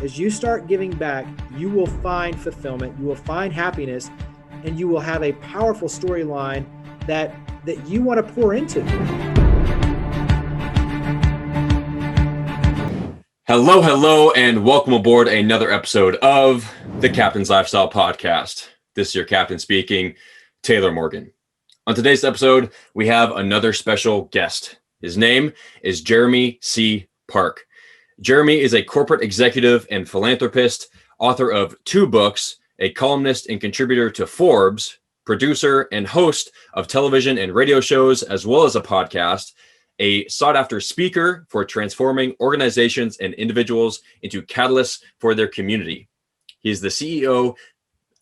as you start giving back, you will find fulfillment, you will find happiness, and you will have a powerful storyline that you want to pour into. Hello, and welcome aboard another episode of the Captain's Lifestyle Podcast. This is your captain speaking, Taylor Morgan. On today's episode, we have another special guest. His name is Jeremy C. Park. Jeremy is a corporate executive and philanthropist, author of 2 books, a columnist and contributor to Forbes, producer and host of television and radio shows, as well as a podcast, a sought-after speaker for transforming organizations and individuals into catalysts for their community. He is the CEO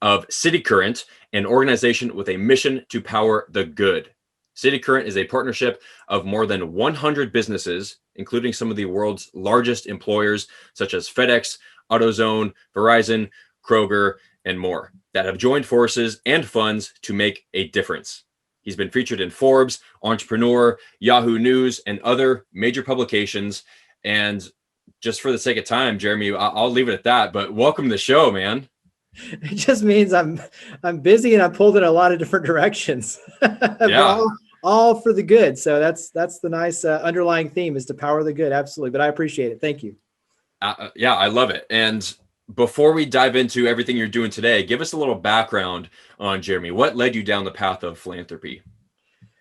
of cityCURRENT, an organization with a mission to power the good. cityCURRENT is a partnership of more than 100 businesses, including some of the world's largest employers, such as FedEx, AutoZone, Verizon, Kroger, and more, that have joined forces and funds to make a difference. He's been featured in Forbes, Entrepreneur, Yahoo News, and other major publications. And just for the sake of time, Jeremy, I'll leave it at that. But welcome to the show, man. It just means I'm busy and I'm pulled in a lot of different directions. Yeah. all for the good. So that's the nice underlying theme, is to power the good. Absolutely. But I appreciate it. Thank you. Yeah, I love it. And before we dive into everything you're doing today, give us a little background on Jeremy. What led you down the path of philanthropy?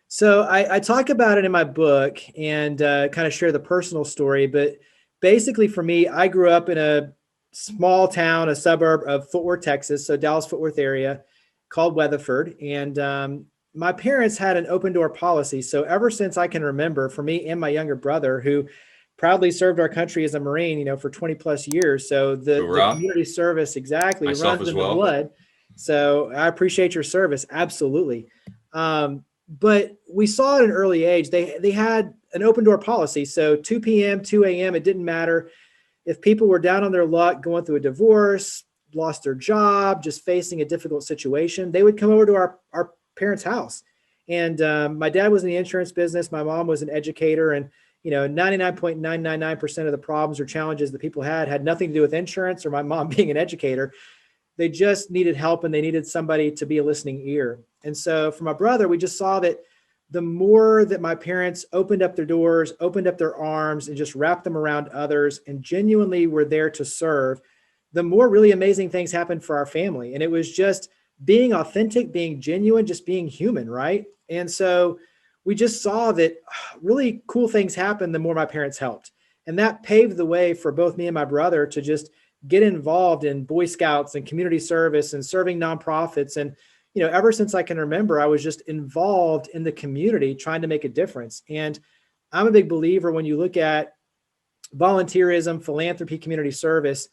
So I talk about it in my book and kind of share the personal story. But basically for me, I grew up in a small town, a suburb of Fort Worth, Texas, so Dallas-Fort Worth area, called Weatherford. And my parents had an open door policy. So ever since I can remember, for me and my younger brother, who proudly served our country as a Marine, for 20 plus years. So the community service exactly Myself runs as in well. the blood. So I appreciate your service. Absolutely. But we saw at an early age, they had an open door policy. So 2 p.m., 2 a.m., it didn't matter if people were down on their luck, going through a divorce, lost their job, just facing a difficult situation, they would come over to our parents' house. And my dad was in the insurance business. My mom was an educator, and 99.999% of the problems or challenges that people had nothing to do with insurance or my mom being an educator. They just needed help, and they needed somebody to be a listening ear. And so for my brother, we just saw that the more that my parents opened up their doors, opened up their arms, and just wrapped them around others and genuinely were there to serve, the more really amazing things happened for our family. And it was just being authentic, being genuine, just being human, right? And so we just saw that really cool things happened the more my parents helped. And that paved the way for both me and my brother to just get involved in Boy Scouts and community service and serving nonprofits. And, ever since I can remember, I was just involved in the community trying to make a difference. And I'm a big believer when you look at volunteerism, philanthropy, community service,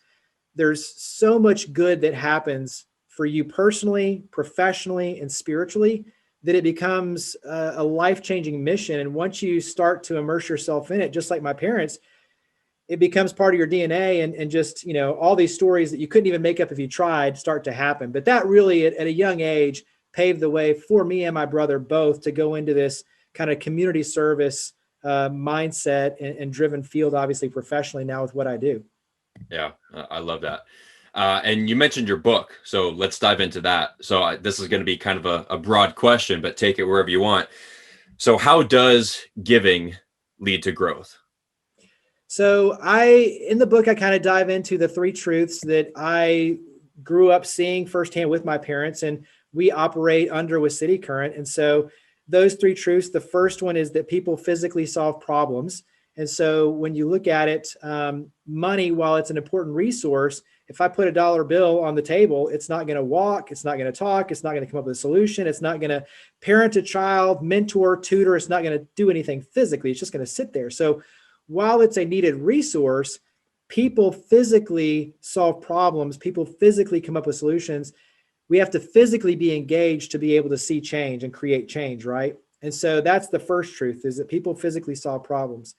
there's so much good that happens for you personally, professionally, and spiritually, that it becomes a life-changing mission. And once you start to immerse yourself in it, just like my parents, it becomes part of your DNA, and just, all these stories that you couldn't even make up if you tried start to happen. But that really, at a young age, paved the way for me and my brother both to go into this kind of community service mindset and driven field, obviously professionally now with what I do. Yeah, I love that. And you mentioned your book, so let's dive into that. So this is going to be kind of a broad question, but take it wherever you want. So how does giving lead to growth? So in the book, I kind of dive into the 3 truths that I grew up seeing firsthand with my parents, and we operate under with cityCURRENT. And so those 3 truths, the first one is that people physically solve problems. And so when you look at it, money, while it's an important resource, if I put a dollar bill on the table, it's not going to walk, it's not going to talk, it's not going to come up with a solution, it's not going to parent a child, mentor, tutor, it's not going to do anything physically, it's just going to sit there. So while it's a needed resource, people physically solve problems, people physically come up with solutions. We have to physically be engaged to be able to see change and create change, right? And so that's the first truth, is that people physically solve problems.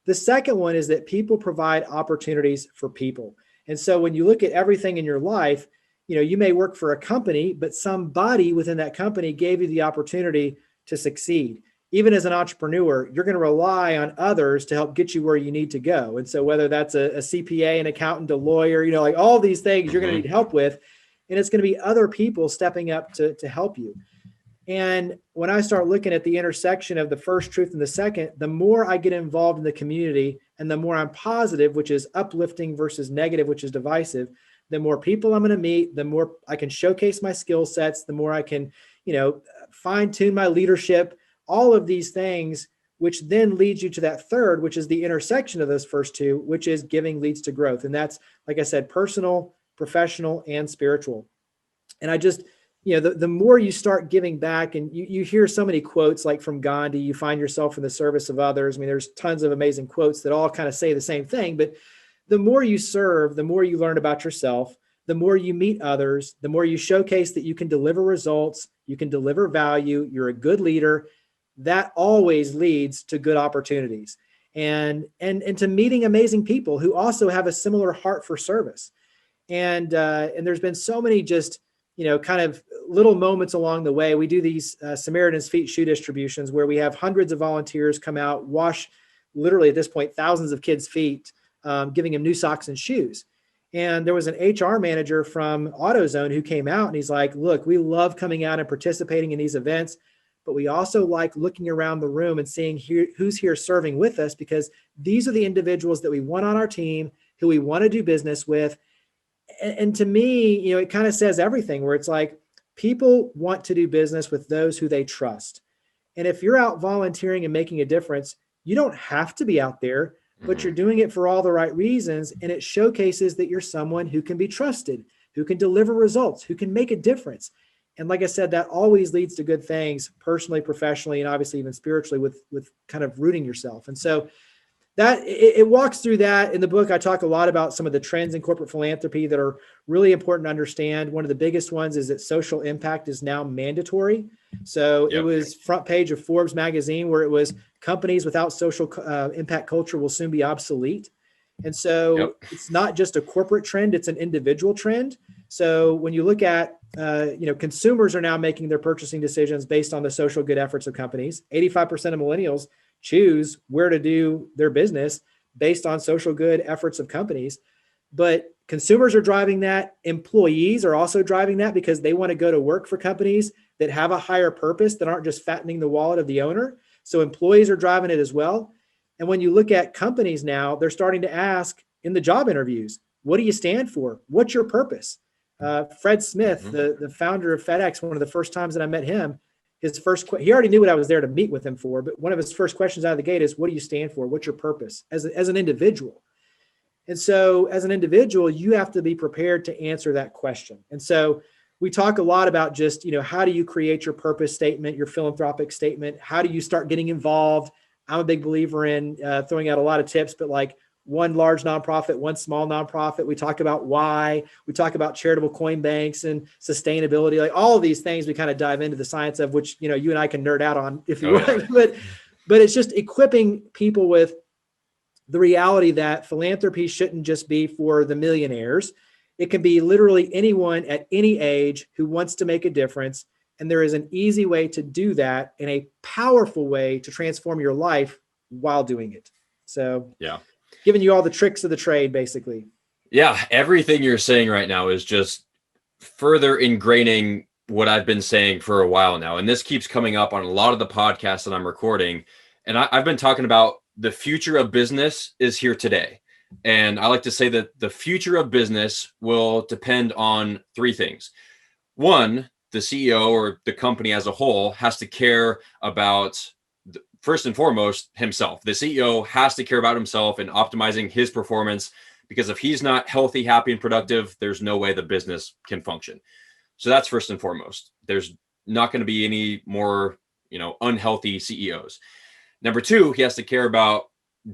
The second one is that people provide opportunities for people. And so when you look at everything in your life, you may work for a company, but somebody within that company gave you the opportunity to succeed. even as an entrepreneur, you're going to rely on others to help get you where you need to go. And so whether that's a CPA, an accountant, a lawyer, like all these things you're going to need help with, and it's going to be other people stepping up to help you. And when I start looking at the intersection of the first truth and the second, the more I get involved in the community and the more I'm positive, which is uplifting versus negative, which is divisive, the more people I'm going to meet, the more I can showcase my skill sets, the more I can, fine tune my leadership, all of these things, which then leads you to that third, which is the intersection of those first two, which is giving leads to growth. And that's, like I said, personal, professional, and spiritual. And I just, the more you start giving back, and you hear so many quotes like from Gandhi, you find yourself in the service of others. I mean, there's tons of amazing quotes that all kind of say the same thing, but the more you serve, the more you learn about yourself, the more you meet others, the more you showcase that you can deliver results, you can deliver value, you're a good leader. That always leads to good opportunities and to meeting amazing people who also have a similar heart for service. And there's been so many just, kind of little moments along the way. We do these Samaritan's Feet shoe distributions where we have hundreds of volunteers come out, wash literally at this point, thousands of kids' feet, giving them new socks and shoes. And there was an HR manager from AutoZone who came out and he's like, look, we love coming out and participating in these events, but we also like looking around the room and seeing who's here serving with us, because these are the individuals that we want on our team, who we want to do business with. And to me, it kind of says everything, where it's like people want to do business with those who they trust. And if you're out volunteering and making a difference, you don't have to be out there, but you're doing it for all the right reasons. And it showcases that you're someone who can be trusted, who can deliver results, who can make a difference. And like I said, that always leads to good things personally, professionally, and obviously even spiritually with kind of rooting yourself. And so that it walks through that. In the book, I talk a lot about some of the trends in corporate philanthropy that are really important to understand. One of the biggest ones is that social impact is now mandatory. So It was front page of Forbes magazine, where it was companies without social impact culture will soon be obsolete. And so It's not just a corporate trend, it's an individual trend. So when you look at, consumers are now making their purchasing decisions based on the social good efforts of companies. 85% of millennials choose where to do their business based on social good efforts of companies. But consumers are driving that. Employees are also driving that because they want to go to work for companies that have a higher purpose, that aren't just fattening the wallet of the owner. So employees are driving it as well. And when you look at companies now, they're starting to ask in the job interviews, what do you stand for? What's your purpose? Fred Smith, the founder of FedEx, one of the first times that I met him, he already knew what I was there to meet with him for, but one of his first questions out of the gate is, what do you stand for? What's your purpose as an individual? And so as an individual, you have to be prepared to answer that question. And so we talk a lot about just, how do you create your purpose statement, your philanthropic statement? How do you start getting involved? I'm a big believer in throwing out a lot of tips, but like one large nonprofit, one small nonprofit. We talk about why. We talk about charitable coin banks and sustainability, like all of these things we kind of dive into the science of, which, you and I can nerd out on if you want. But it's just equipping people with the reality that philanthropy shouldn't just be for the millionaires. It can be literally anyone at any age who wants to make a difference. And there is an easy way to do that, and a powerful way to transform your life while doing it. So giving you all the tricks of the trade, basically. Yeah. Everything you're saying right now is just further ingraining what I've been saying for a while now. And this keeps coming up on a lot of the podcasts that I'm recording. And I've been talking about the future of business is here today. And I like to say that the future of business will depend on three things. One, the CEO or the company as a whole has to care about, first and foremost, himself. The CEO has to care about himself and optimizing his performance, because if he's not healthy, happy, and productive, there's no way the business can function. So that's first and foremost. There's not going to be any more, unhealthy CEOs. Number two, he has to care about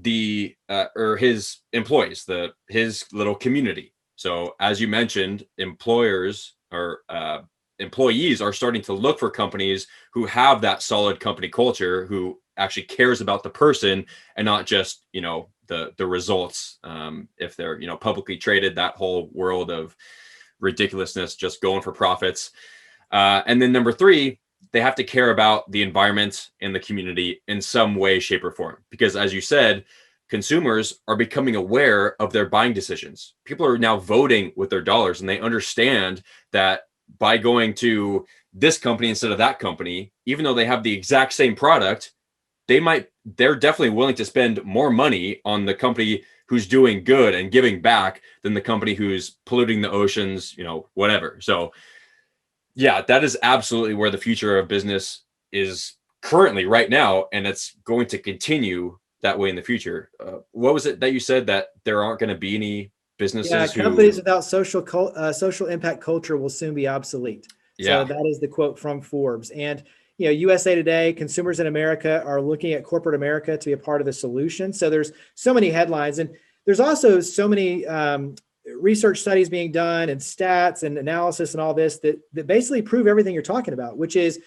his employees, his little community. So as you mentioned, employees are starting to look for companies who have that solid company culture, who actually cares about the person and not just, the results. If they're, publicly traded, that whole world of ridiculousness, just going for profits. And then number three, they have to care about the environment and the community in some way, shape, or form. Because as you said, consumers are becoming aware of their buying decisions. People are now voting with their dollars, and they understand that by going to this company instead of that company, even though they have the exact same product, they're definitely willing to spend more money on the company who's doing good and giving back than the company who's polluting the oceans, whatever. So yeah, that is absolutely where the future of business is currently right now, and it's going to continue that way in the future. What was it that you said, that there aren't going to be any Yeah, businesses companies who? without social impact culture will soon be obsolete. So Yeah, that is the quote from Forbes. And USA Today, consumers in America are looking at corporate America to be a part of the solution. So there's so many headlines, and there's also so many research studies being done and stats and analysis and all this that basically prove everything you're talking about, which is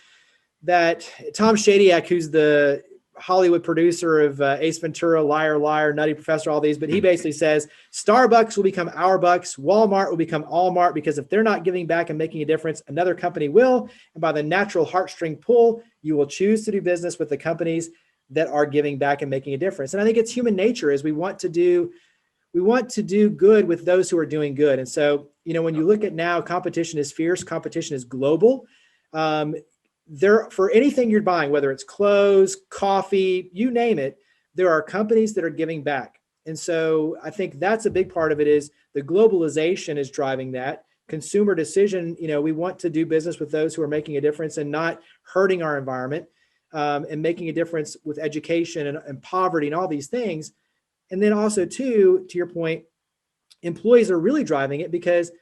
that Tom Shadyac, who's the Hollywood producer of Ace Ventura, Liar, Liar, Nutty Professor, all these, but he basically says Starbucks will become our bucks, Walmart will become Allmart, because if they're not giving back and making a difference, another company will. And by the natural heartstring pull, you will choose to do business with the companies that are giving back and making a difference. And I think it's human nature, is we want to do good with those who are doing good. And so, when you look at now, competition is fierce, competition is global. For anything you're buying, whether it's clothes, coffee, you name it, there are companies that are giving back. And so I think that's a big part of it, is the globalization is driving that consumer decision. We want to do business with those who are making a difference and not hurting our environment, and making a difference with education and poverty and all these things. And then also too, to your point, employees are really driving it, because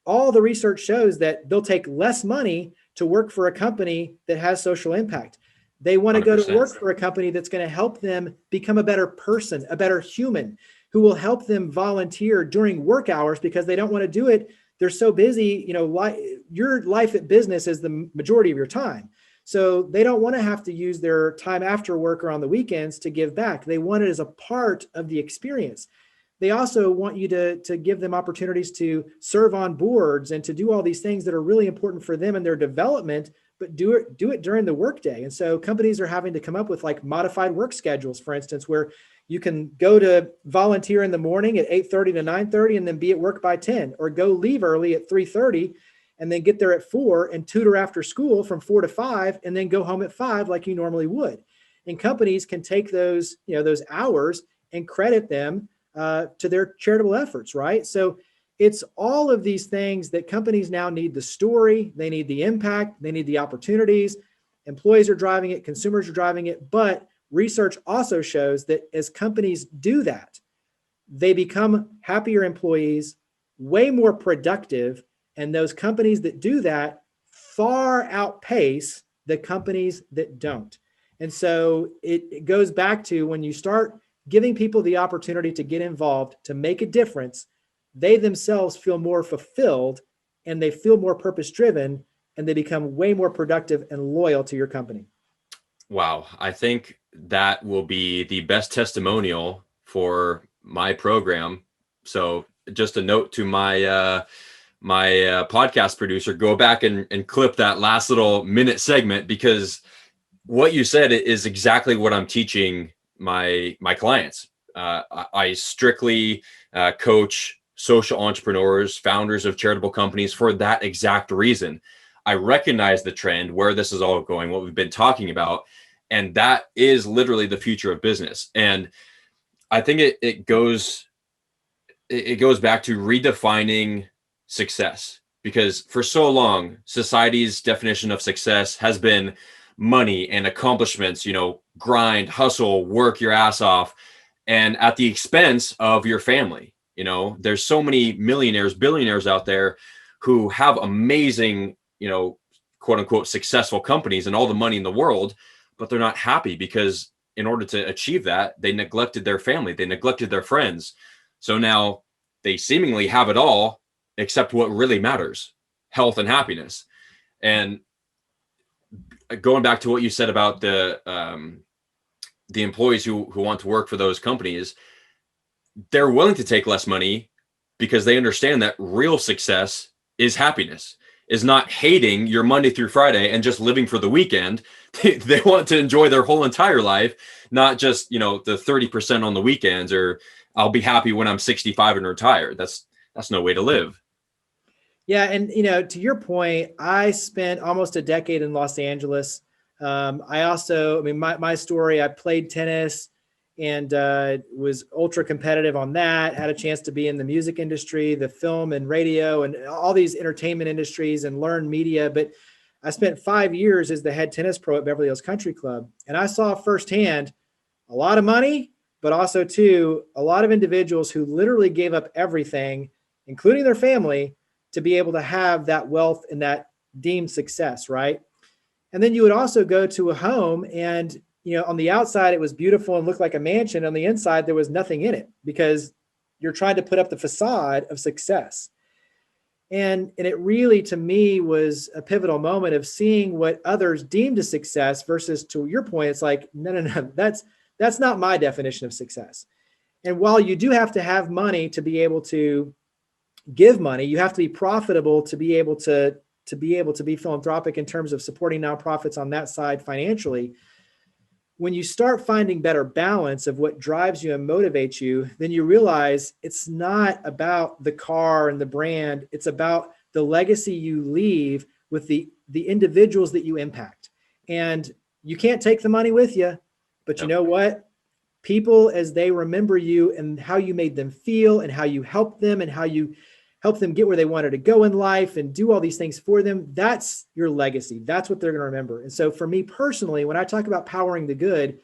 all the research shows that they'll take less money to work for a company that has social impact. They want to go to 100%. work for a company that's going to help them become a better person, a better human, who will help them volunteer during work hours, because they don't want to do it. They're so busy. Your life at business is the majority of your time. So they don't want to have to use their time after work or on the weekends to give back. They want it as a part of the experience. They also want you to give them opportunities to serve on boards and to do all these things that are really important for them and their development, but do it during the workday. And so companies are having to come up with like modified work schedules, for instance, where you can go to volunteer in the morning at 8:30 to 9:30 and then be at work by 10, or go leave early at 3:30 and then get there at 4 and tutor after school from 4 to 5 and then go home at 5 like you normally would. And companies can take those hours and credit them to their charitable efforts, right? So it's all of these things that companies now need: the story, they need the impact, they need the opportunities. Employees are driving it, consumers are driving it, but research also shows that as companies do that, they become happier employees, way more productive, and those companies that do that far outpace the companies that don't. And so it goes back to, when you start giving people the opportunity to get involved, to make a difference, they themselves feel more fulfilled and they feel more purpose driven, and they become way more productive and loyal to your company. Wow. I think that will be the best testimonial for my program. So just a note to my podcast producer, go back and clip that last little minute segment, because what you said is exactly what I'm teaching my clients. I strictly coach social entrepreneurs, founders of charitable companies, for that exact reason. I recognize the trend, where this is all going, what we've been talking about, and that is literally the future of business. And I think it goes back to redefining success, because for so long, society's definition of success has been money and accomplishments, grind, hustle, work your ass off, and at the expense of your family. There's so many millionaires, billionaires out there who have amazing, quote unquote, successful companies and all the money in the world, but they're not happy, because in order to achieve that, they neglected their family, they neglected their friends. So now they seemingly have it all except what really matters: health and happiness. And going back to what you said about the employees who want to work for those companies, they're willing to take less money because they understand that real success is happiness. is not hating your Monday through Friday and just living for the weekend. They want to enjoy their whole entire life, not just, the 30% on the weekends, or I'll be happy when I'm 65 and retired. That's no way to live. Yeah. And, to your point, I spent almost a decade in Los Angeles. My story, I played tennis and was ultra competitive on that, had a chance to be in the music industry, the film and radio, and all these entertainment industries, and learn media. But I spent 5 years as the head tennis pro at Beverly Hills Country Club. And I saw firsthand a lot of money, but also too, a lot of individuals who literally gave up everything, including their family, to be able to have that wealth and that deemed success, right? And then you would also go to a home and, on the outside, it was beautiful and looked like a mansion. On the inside, there was nothing in it because you're trying to put up the facade of success. And it really, to me, was a pivotal moment of seeing what others deemed a success versus, to your point, it's like, no, that's not my definition of success. And while you do have to have money to be able to give money, you have to be profitable to be able to be philanthropic in terms of supporting nonprofits on that side financially. When you start finding better balance of what drives you and motivates you, then you realize it's not about the car and the brand. It's about the legacy you leave with the individuals that you impact. And you can't take the money with you, but you know what? People, as they remember you and how you made them feel and how you helped them and how you help them get where they wanted to go in life and do all these things for them, that's your legacy. That's what they're going to remember. And so for me personally, when I talk about powering the good,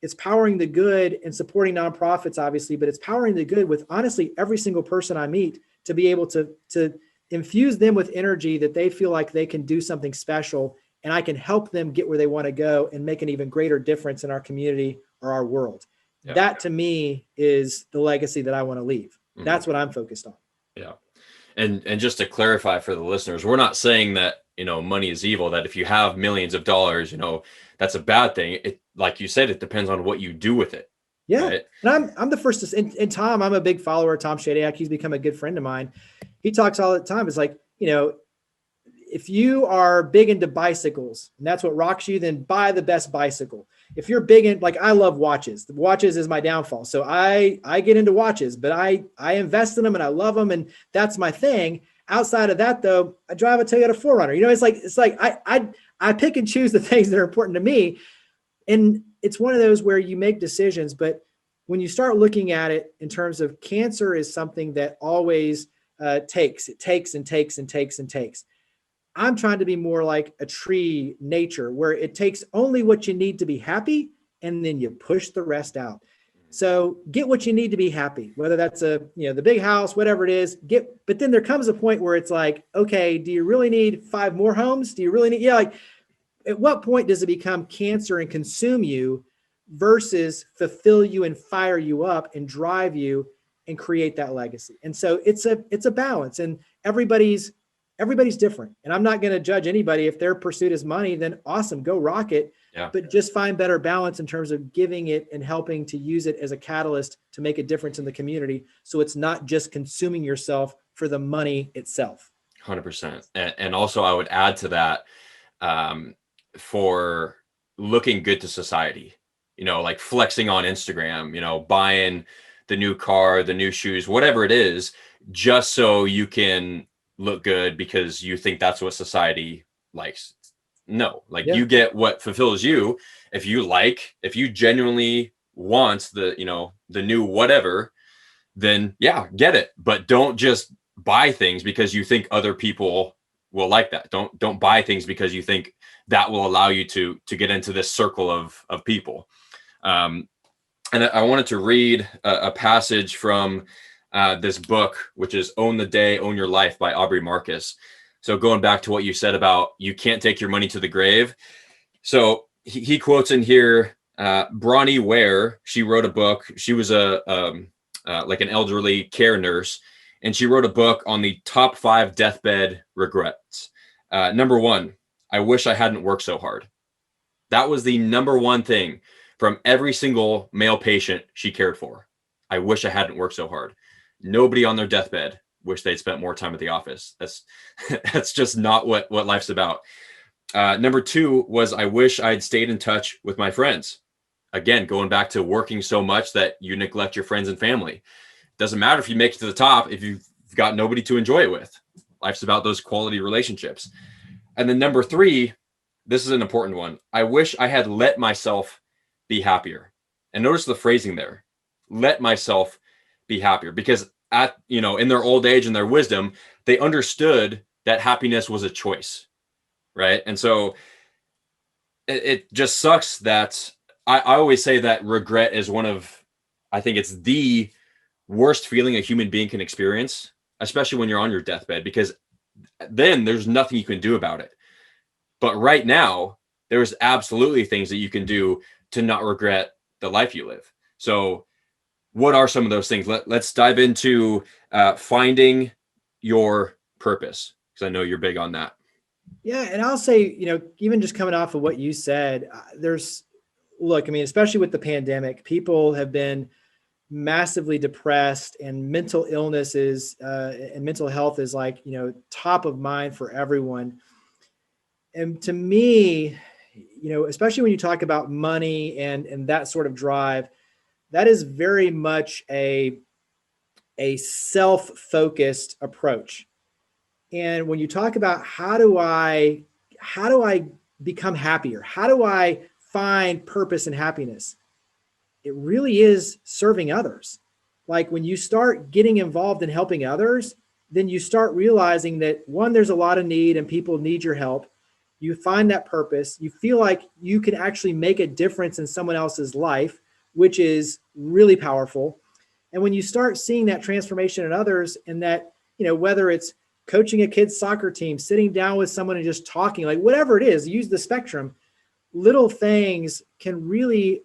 it's powering the good and supporting nonprofits, obviously, but it's powering the good with honestly every single person I meet to be able to infuse them with energy that they feel like they can do something special, and I can help them get where they want to go and make an even greater difference in our community or our world. Yeah. That to me is the legacy that I want to leave. Mm-hmm. That's what I'm focused on. Yeah. And just to clarify for the listeners, we're not saying that, money is evil, that if you have millions of dollars, that's a bad thing. It, like you said, it depends on what you do with it. Yeah. Right? And I'm the first to, and Tom, I'm a big follower of Tom Shadyac. He's become a good friend of mine. He talks all the time. It's like, if you are big into bicycles and that's what rocks you, then buy the best bicycle. If you're big in, like, I love watches. Watches is my downfall. So I get into watches, but I invest in them and I love them. And that's my thing. Outside of that, though, I drive a Toyota 4Runner. It's like I pick and choose the things that are important to me. And it's one of those where you make decisions, but when you start looking at it in terms of cancer is something that always takes and takes and takes and takes. I'm trying to be more like a tree, nature, where it takes only what you need to be happy, and then you push the rest out. So get what you need to be happy, whether that's the big house, whatever it is, but then there comes a point where it's like, okay, do you really need 5 more homes? Do you really need, at what point does it become cancer and consume you versus fulfill you and fire you up and drive you and create that legacy? And so it's a balance, and everybody's different. And I'm not going to judge anybody. If their pursuit is money, then awesome, go rock it. Yeah. But just find better balance in terms of giving it and helping to use it as a catalyst to make a difference in the community. So it's not just consuming yourself for the money itself. 100%. And also I would add to that, for looking good to society, like flexing on Instagram, buying the new car, the new shoes, whatever it is, just so you can look good because you think that's what society likes. No, you get what fulfills you. If you genuinely want the new whatever, then get it. But don't just buy things because you think other people will like that. Don't buy things because you think that will allow you to get into this circle of people. And I wanted to read a passage from this book, which is Own the Day, Own Your Life by Aubrey Marcus. So going back to what you said about you can't take your money to the grave. So he quotes in here, Bronnie Ware, she wrote a book. She was like an elderly care nurse, and she wrote a book on the top 5 deathbed regrets. Number 1, I wish I hadn't worked so hard. That was the number 1 thing from every single male patient she cared for. I wish I hadn't worked so hard. Nobody on their deathbed wish they'd spent more time at the office. That's just not what life's about. Number 2 was I wish I'd stayed in touch with my friends. Again, going back to working so much that you neglect your friends and family. Doesn't matter if you make it to the top if you've got nobody to enjoy it with. Life's about those quality relationships. And then number 3, this is an important one. I wish I had let myself be happier. And notice the phrasing there. Let myself be happier, because in their old age and their wisdom, they understood that happiness was a choice, right? And so it just sucks that I always say that regret is I think it's the worst feeling a human being can experience, especially when you're on your deathbed, because then there's nothing you can do about it. But right now, there's absolutely things that you can do to not regret the life you live. So what are some of those things? Let's dive into finding your purpose, because I know you're big on that. Yeah. And I'll say, even just coming off of what you said, especially with the pandemic, people have been massively depressed, and mental illnesses and mental health is top of mind for everyone. And to me, especially when you talk about money and that sort of drive, that is very much a self-focused approach. And when you talk about how do I become happier? How do I find purpose and happiness? It really is serving others. Like when you start getting involved in helping others, then you start realizing that one, there's a lot of need and people need your help. You find that purpose. You feel like you can actually make a difference in someone else's life, which is really powerful. And when you start seeing that transformation in others, and that, whether it's coaching a kid's soccer team, sitting down with someone and just talking, like whatever it is, use the spectrum, little things can really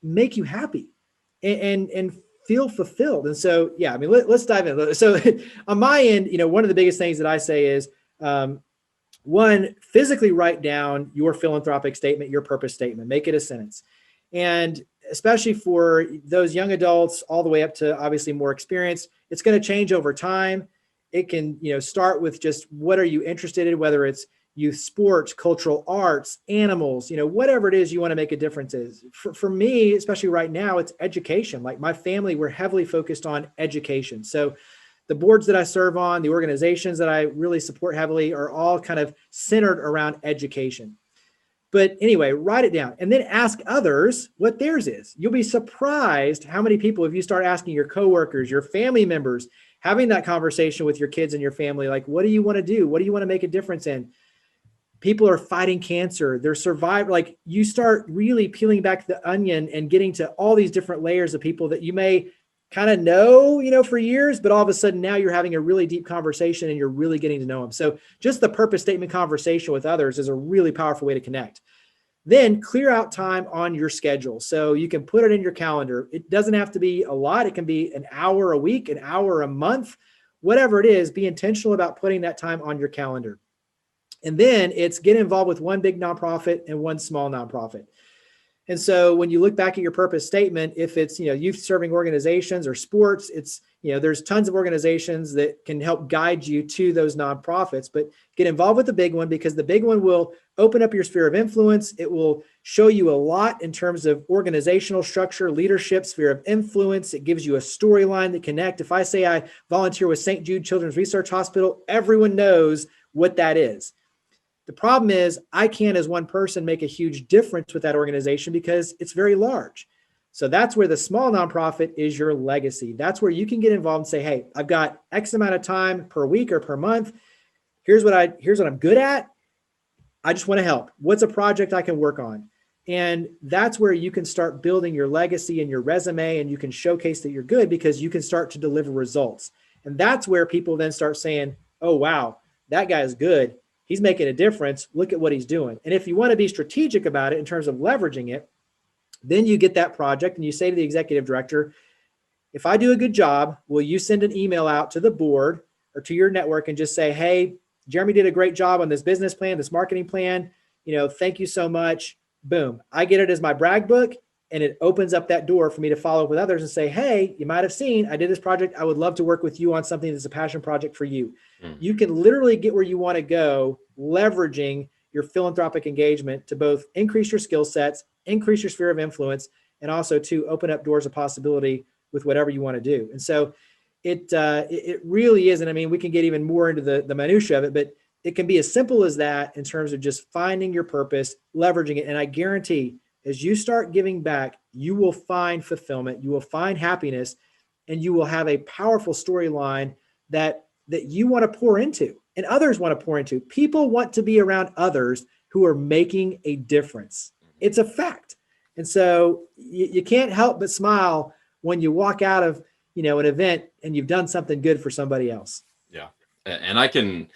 make you happy and feel fulfilled. And so, let's dive in. So on my end, one of the biggest things that I say is, one, physically write down your philanthropic statement, your purpose statement, make it a sentence. And especially for those young adults, all the way up to obviously more experienced, it's going to change over time. It can, start with just what are you interested in, whether it's youth sports, cultural arts, animals, whatever it is you want to make a difference is. For me, especially right now, it's education. Like my family, we're heavily focused on education. So the boards that I serve on, the organizations that I really support heavily are all kind of centered around education. But anyway, write it down and then ask others what theirs is. You'll be surprised how many people, if you start asking your coworkers, your family members, having that conversation with your kids and your family, like, what do you want to do? What do you want to make a difference in? People are fighting cancer. They're surviving. Like you start really peeling back the onion and getting to all these different layers of people that you may kind of know, for years, but all of a sudden now you're having a really deep conversation and you're really getting to know them. So just the purpose statement conversation with others is a really powerful way to connect. Then clear out time on your schedule. So you can put it in your calendar. It doesn't have to be a lot. It can be an hour a week, an hour a month, whatever it is. Be intentional about putting that time on your calendar. And then it's get involved with one big nonprofit and one small nonprofit. And so when you look back at your purpose statement, if it's, youth serving organizations or sports, it's, there's tons of organizations that can help guide you to those nonprofits, but get involved with the big one, because the big one will open up your sphere of influence. It will show you a lot in terms of organizational structure, leadership, sphere of influence. It gives you a storyline that connect. If I say I volunteer with St. Jude Children's Research Hospital, everyone knows what that is. The problem is I can't, as one person, make a huge difference with that organization because it's very large. So that's where the small nonprofit is your legacy. That's where you can get involved and say, hey, I've got X amount of time per week or per month. Here's what I'm good at. I just want to help. What's a project I can work on? And that's where you can start building your legacy and your resume, and you can showcase that you're good because you can start to deliver results. And that's where people then start saying, oh, wow, that guy is good. He's making a difference. Look at what he's doing. And if you want to be strategic about it in terms of leveraging it, then you get that project and you say to the executive director, if I do a good job, will you send an email out to the board or to your network and just say, hey, Jeremy did a great job on this business plan, this marketing plan. Thank you so much. Boom. I get it as my brag book. And it opens up that door for me to follow up with others and say, hey, you might have seen, I did this project. I would love to work with you on something that's a passion project for you. You can literally get where you want to go, leveraging your philanthropic engagement to both increase your skill sets, increase your sphere of influence, and also to open up doors of possibility with whatever you want to do. And so it really is. And I mean, we can get even more into the minutia of it, but it can be as simple as that in terms of just finding your purpose, leveraging it. And I guarantee as you start giving back, you will find fulfillment, you will find happiness, and you will have a powerful storyline that you want to pour into and others want to pour into. People want to be around others who are making a difference. It's a fact. And so you can't help but smile when you walk out of, an event and you've done something good for somebody else. Yeah. And I can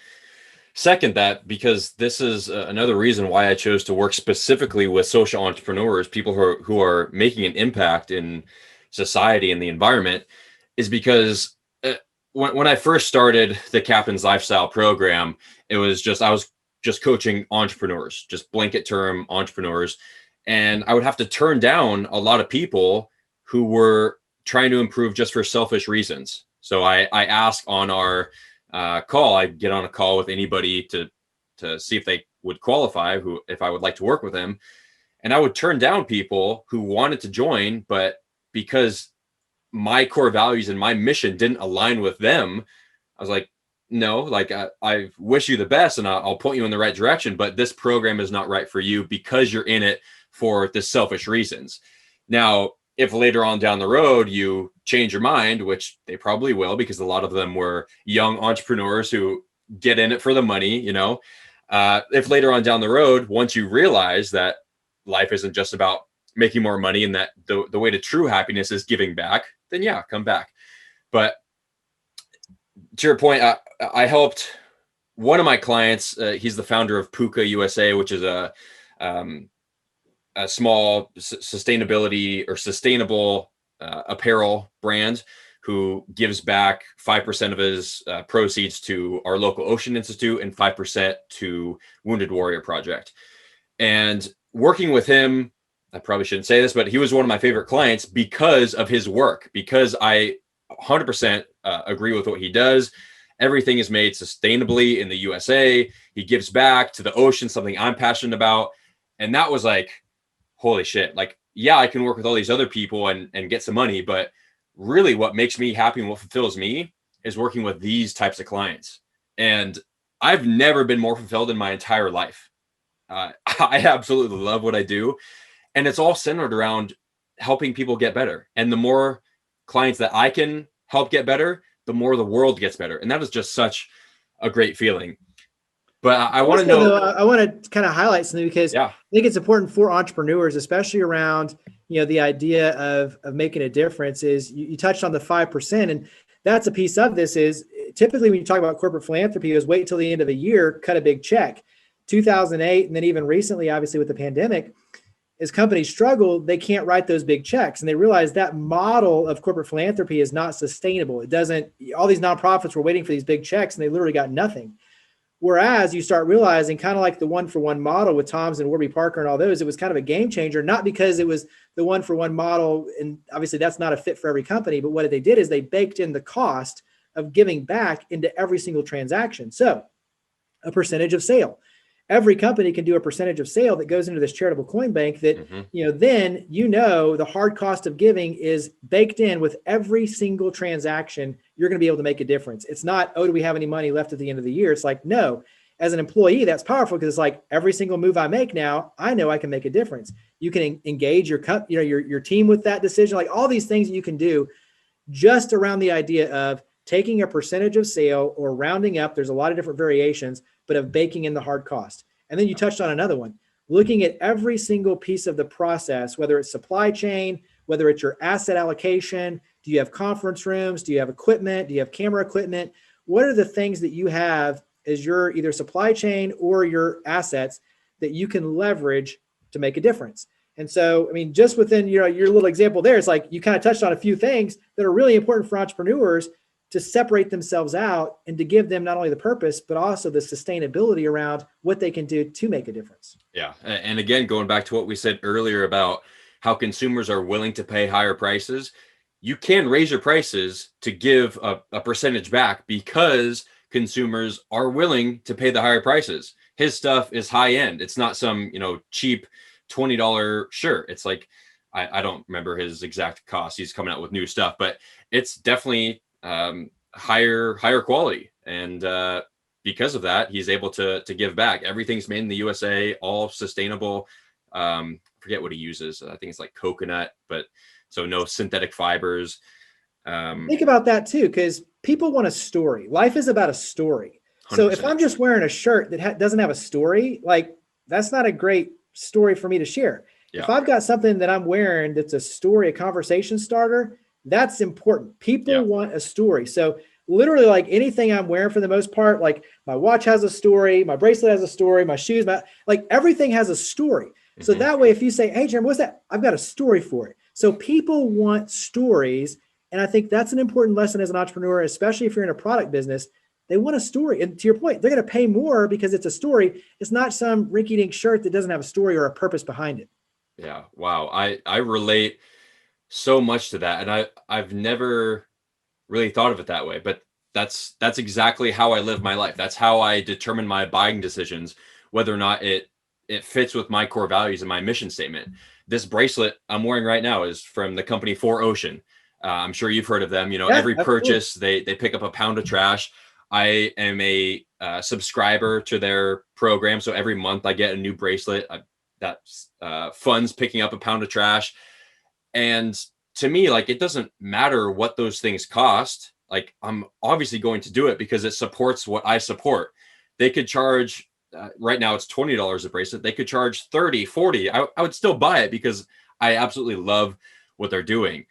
second that, because this is another reason why I chose to work specifically with social entrepreneurs, people who are making an impact in society and the environment, is because when I first started the Captain's Lifestyle program, I was just coaching entrepreneurs, just blanket term entrepreneurs. And I would have to turn down a lot of people who were trying to improve just for selfish reasons. So I ask on our call, I get on a call with anybody to see if they would qualify, if I would like to work with them. And I would turn down people who wanted to join, but because my core values and my mission didn't align with them, I was like, no, like I wish you the best and I'll point you in the right direction, but this program is not right for you because you're in it for the selfish reasons. Now, if later on down the road you change your mind, which they probably will, because a lot of them were young entrepreneurs who get in it for the money, if later on down the road, once you realize that life isn't just about making more money and that the way to true happiness is giving back, then yeah, come back. But to your point, I helped one of my clients. He's the founder of Puka USA, which is a small sustainability or sustainable apparel brand who gives back 5% of his proceeds to our local Ocean Institute and 5% to Wounded Warrior Project. And working with him, I probably shouldn't say this, but he was one of my favorite clients because of his work, because I 100% agree with what he does. Everything is made sustainably in the USA. He gives back to the ocean, something I'm passionate about. And that was like, holy shit. Like, yeah, I can work with all these other people and get some money, but really what makes me happy and what fulfills me is working with these types of clients. And I've never been more fulfilled in my entire life. I absolutely love what I do. And it's all centered around helping people get better. And the more clients that I can help get better, the more the world gets better. And that is just such a great feeling. But I want to know. I want to kind of highlight something, because I think it's important for entrepreneurs, especially around, the idea of making a difference. Is you touched on the 5%, and that's a piece of this. Is typically when you talk about corporate philanthropy, is wait till the end of the year, cut a big check. 2008, and then even recently, obviously with the pandemic, as companies struggle, they can't write those big checks, and they realize that model of corporate philanthropy is not sustainable. It doesn't. All these nonprofits were waiting for these big checks, and they literally got nothing. Whereas you start realizing, kind of like the one-for-one model with Tom's and Warby Parker and all those, it was kind of a game changer, not because it was the one-for-one model, and obviously that's not a fit for every company, but what they did is they baked in the cost of giving back into every single transaction. So a percentage of sale. Every company can do a percentage of sale that goes into this charitable coin bank that, then, the hard cost of giving is baked in with every single transaction. You're going to be able to make a difference. It's not, oh, do we have any money left at the end of the year? It's like, no, as an employee, that's powerful, because it's like every single move I make now, I know I can make a difference. You can engage your team with that decision, like all these things that you can do just around the idea of taking a percentage of sale or rounding up. There's a lot of different variations, but of baking in the hard cost. And then you touched on another one, looking at every single piece of the process, whether it's supply chain, whether it's your asset allocation. Do you have conference rooms? Do you have equipment? Do you have camera equipment? What are the things that you have as your either supply chain or your assets that you can leverage to make a difference? And so, I mean, just within your little example there, it's like you kind of touched on a few things that are really important for entrepreneurs to separate themselves out and to give them not only the purpose, but also the sustainability around what they can do to make a difference. Yeah. And again, going back to what we said earlier about how consumers are willing to pay higher prices, you can raise your prices to give a percentage back because consumers are willing to pay the higher prices. His stuff is high end. It's not some, cheap $20 shirt. It's like, I don't remember his exact cost. He's coming out with new stuff, but it's definitely higher quality. And because of that, he's able to give back. Everything's made in the USA, all sustainable. Forget what he uses. I think it's like coconut, but so no synthetic fibers. Think about that too, because people want a story. Life is about a story. 100%. So if I'm just wearing a shirt that doesn't have a story, like that's not a great story for me to share. Yeah. If I've got something that I'm wearing that's a story, a conversation starter, that's important. People want a story. So literally, like anything I'm wearing for the most part, like my watch has a story, my bracelet has a story, my shoes, like everything has a story. Mm-hmm. So that way, if you say, hey, Jeremy, what's that? I've got a story for it. So people want stories. And I think that's an important lesson as an entrepreneur, especially if you're in a product business. They want a story. And to your point, they're going to pay more because it's a story. It's not some rinky-dink shirt that doesn't have a story or a purpose behind it. Yeah. Wow. I relate so much to that. And I've never really thought of it that way, but that's exactly how I live my life. That's how I determine my buying decisions, whether or not it fits with my core values and my mission statement. This bracelet I'm wearing right now is from the company 4Ocean. I'm sure you've heard of them. Every purchase, cool. They pick up a pound of trash. I am a subscriber to their program. So every month I get a new bracelet that funds picking up a pound of trash. And to me, like, it doesn't matter what those things cost. Like, I'm obviously going to do it because it supports what I support. They could charge, right now it's $20 a bracelet. They could charge 30, 40. I would still buy it because I absolutely love what they're doing.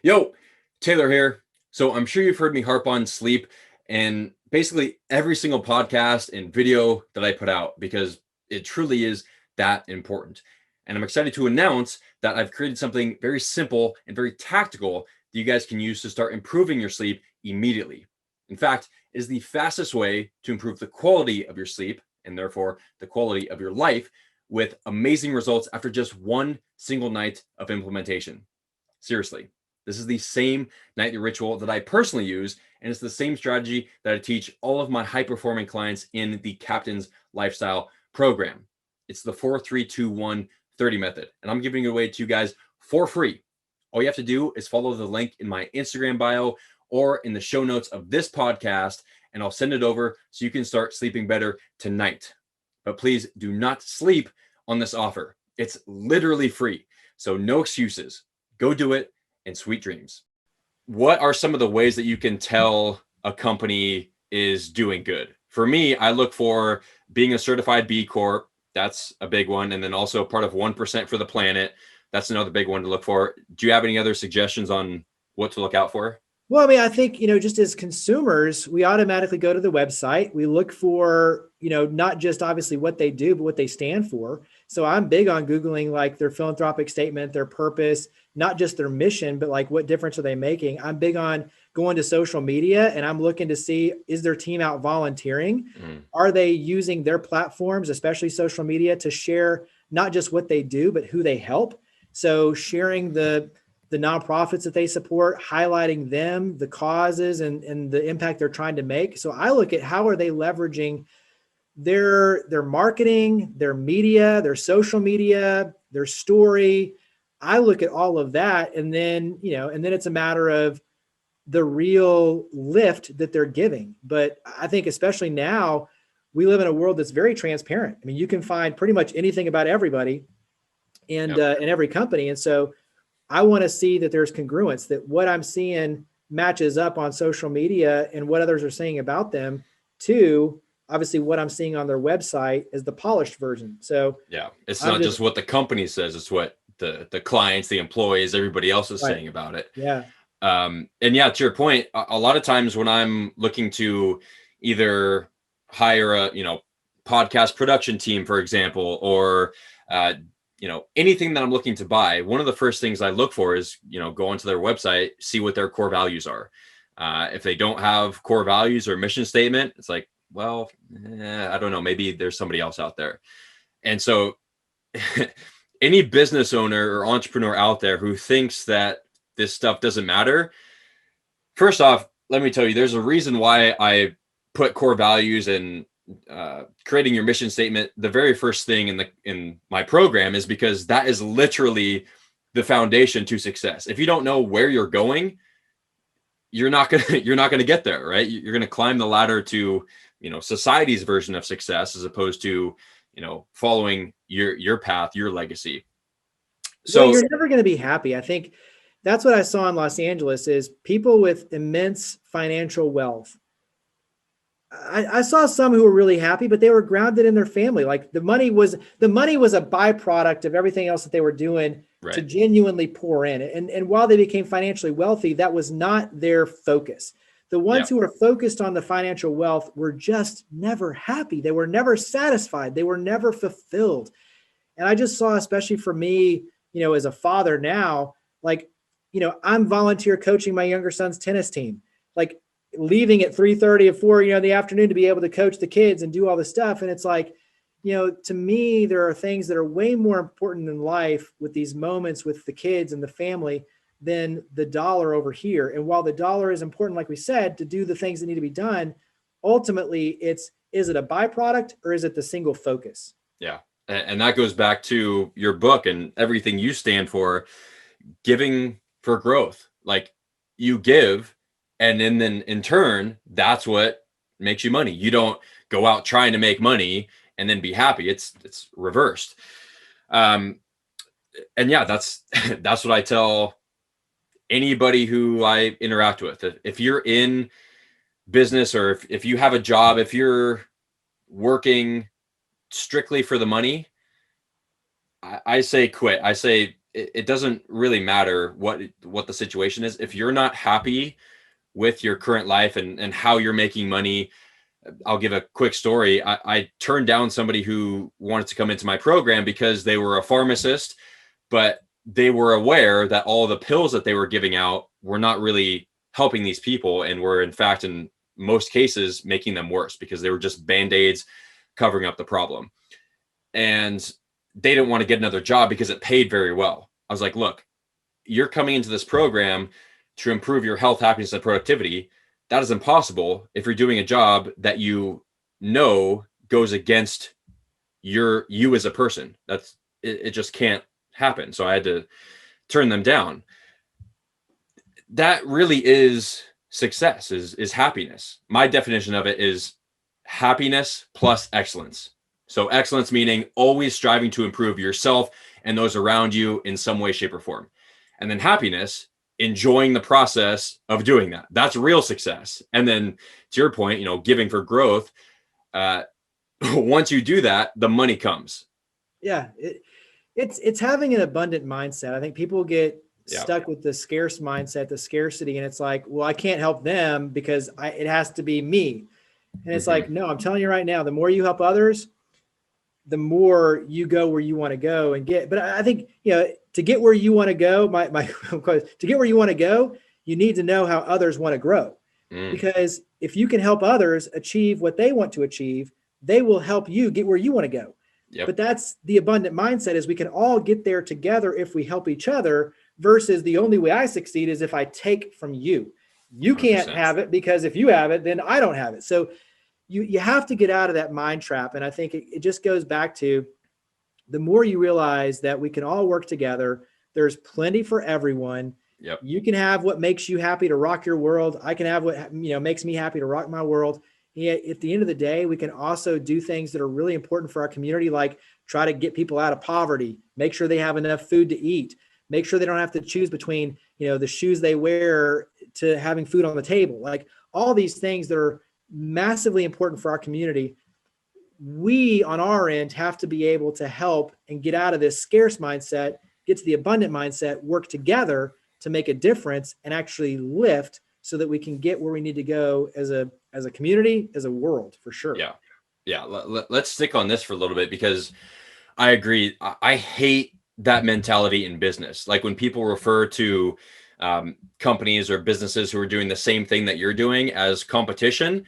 Yo, Taylor here. So I'm sure you've heard me harp on sleep and basically every single podcast and video that I put out because it truly is that important. And I'm excited to announce that I've created something very simple and very tactical that you guys can use to start improving your sleep immediately. In fact, it is the fastest way to improve the quality of your sleep and therefore the quality of your life with amazing results after just one single night of implementation. Seriously. This is the same nightly ritual that I personally use, and it's the same strategy that I teach all of my high-performing clients in the Captain's Lifestyle program. It's the 4-3-2-1-30 method, and I'm giving it away to you guys for free. All you have to do is follow the link in my Instagram bio or in the show notes of this podcast, and I'll send it over so you can start sleeping better tonight. But please do not sleep on this offer. It's literally free, so no excuses. Go do it. And sweet dreams. What are some of the ways that you can tell a company is doing good? For me, I look for being a certified B Corp. That's a big one. And then also part of 1% for the planet. That's another big one to look for. Do you have any other suggestions on what to look out for? Well, I mean, I think, just as consumers, we automatically go to the website. We look for, not just obviously what they do, but what they stand for. So I'm big on Googling like their philanthropic statement, their purpose, not just their mission, but like what difference are they making? I'm big on going to social media and I'm looking to see, is their team out volunteering? Are they using their platforms, especially social media, to share not just what they do, but who they help? So sharing the nonprofits that they support, highlighting them, the causes and the impact they're trying to make. So I look at how are they leveraging their marketing, their media, their social media, their story. I look at all of that. And then, and then it's a matter of the real lift that they're giving. But I think especially now we live in a world that's very transparent. I mean, you can find pretty much anything about everybody and in every company. And so I want to see that there's congruence, that what I'm seeing matches up on social media and what others are saying about them to obviously what I'm seeing on their website is the polished version. So yeah, it's not just what the company says, it's what the clients, the employees, everybody else is saying about it. Yeah. And yeah, to your point, a lot of times when I'm looking to either hire a, podcast production team, for example, or, anything that I'm looking to buy, one of the first things I look for is, go onto their website, see what their core values are. If they don't have core values or mission statement, it's like, well, I don't know, maybe there's somebody else out there. And so any business owner or entrepreneur out there who thinks that this stuff doesn't matter, first off, let me tell you, there's a reason why I put core values and creating your mission statement the very first thing in my program, is because that is literally the foundation to success. If you don't know where you're going, you're not gonna get there, right? You're gonna climb the ladder to, society's version of success, as opposed to, following your path, your legacy. So well, you're never going to be happy. I think that's what I saw in Los Angeles is people with immense financial wealth. I saw some who were really happy, but they were grounded in their family. Like the money was a byproduct of everything else that they were doing to genuinely pour in. And while they became financially wealthy, that was not their focus. The ones who were focused on the financial wealth were just never happy. They were never satisfied. They were never fulfilled. And I just saw, especially for me, as a father now, like, I'm volunteer coaching my younger son's tennis team, like leaving at 3:30 or 4, in the afternoon to be able to coach the kids and do all this stuff. And it's like, to me, there are things that are way more important in life with these moments with the kids and the family than the dollar over here. And while the dollar is important, like we said, to do the things that need to be done, ultimately is it a byproduct or is it the single focus? Yeah. And that goes back to your book and everything you stand for, giving for growth. Like you give, and then in turn, that's what makes you money. You don't go out trying to make money and then be happy. It's reversed. And yeah, that's what I tell anybody who I interact with. If you're in business, or if you have a job, if you're working strictly for the money, I say quit. I say it doesn't really matter what the situation is. If you're not happy with your current life and how you're making money, I'll give a quick story. I turned down somebody who wanted to come into my program because they were a pharmacist, but they were aware that all the pills that they were giving out were not really helping these people, and were in fact, in most cases, making them worse because they were just Band-Aids covering up the problem. And they didn't want to get another job because it paid very well. I was like, look, you're coming into this program to improve your health, happiness, and productivity. That is impossible if you're doing a job that goes against you as a person. It just can't happen. So I had to turn them down. That really is success, is happiness. My definition of it is happiness plus excellence. So excellence meaning always striving to improve yourself and those around you in some way, shape, or form. And then happiness, enjoying the process of doing that. That's real success. And then to your point, giving for growth. Once you do that, the money comes. Yeah. It's having an abundant mindset. I think people get stuck with the scarce mindset, the scarcity. And it's like, well, I can't help them because it has to be me. And it's like, no, I'm telling you right now, the more you help others, the more you go where you want to go and get. But I think, to get where you want to go, to get where you want to go, you need to know how others want to grow. Because if you can help others achieve what they want to achieve, they will help you get where you want to go. Yep. But that's the abundant mindset, is we can all get there together if we help each other, versus the only way I succeed is if I take from you. You can't 100%. Have it, because if you have it, then I don't have it. So you have to get out of that mind trap. And I think it just goes back to, the more you realize that we can all work together, there's plenty for everyone. Yep. You can have what makes you happy to rock your world. I can have what makes me happy to rock my world. At the end of the day, we can also do things that are really important for our community, like try to get people out of poverty, make sure they have enough food to eat, make sure they don't have to choose between, the shoes they wear to having food on the table. Like all these things that are massively important for our community. We on our end have to be able to help and get out of this scarce mindset, get to the abundant mindset, work together to make a difference and actually lift, so that we can get where we need to go as a community, as a world, for sure. Yeah. Let's stick on this for a little bit, because I agree. I hate that mentality in business. Like when people refer to companies or businesses who are doing the same thing that you're doing as competition,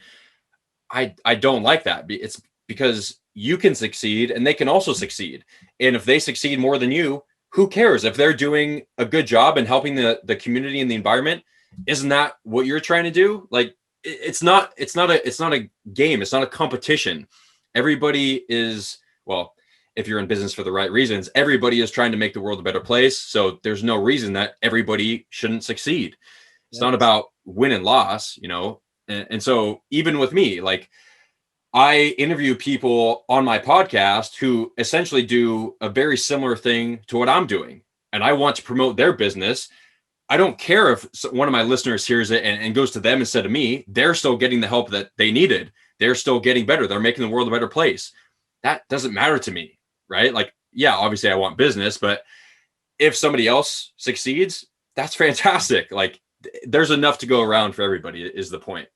I don't like that. It's because you can succeed and they can also succeed. And if they succeed more than you, who cares? If they're doing a good job and helping the community and the environment, isn't that what you're trying to do? Like, it's not a game. It's not a competition. Everybody is, well, if you're in business for the right reasons, everybody is trying to make the world a better place. So there's no reason that everybody shouldn't succeed. It's not about win and loss, you know? And so even with me, like, I interview people on my podcast who essentially do a very similar thing to what I'm doing. And I want to promote their business. I don't care if one of my listeners hears it and goes to them instead of me. They're still getting the help that they needed. They're still getting better. They're making the world a better place. That doesn't matter to me, right? Like, yeah, obviously I want business, but if somebody else succeeds, that's fantastic. Like, there's enough to go around for everybody is the point.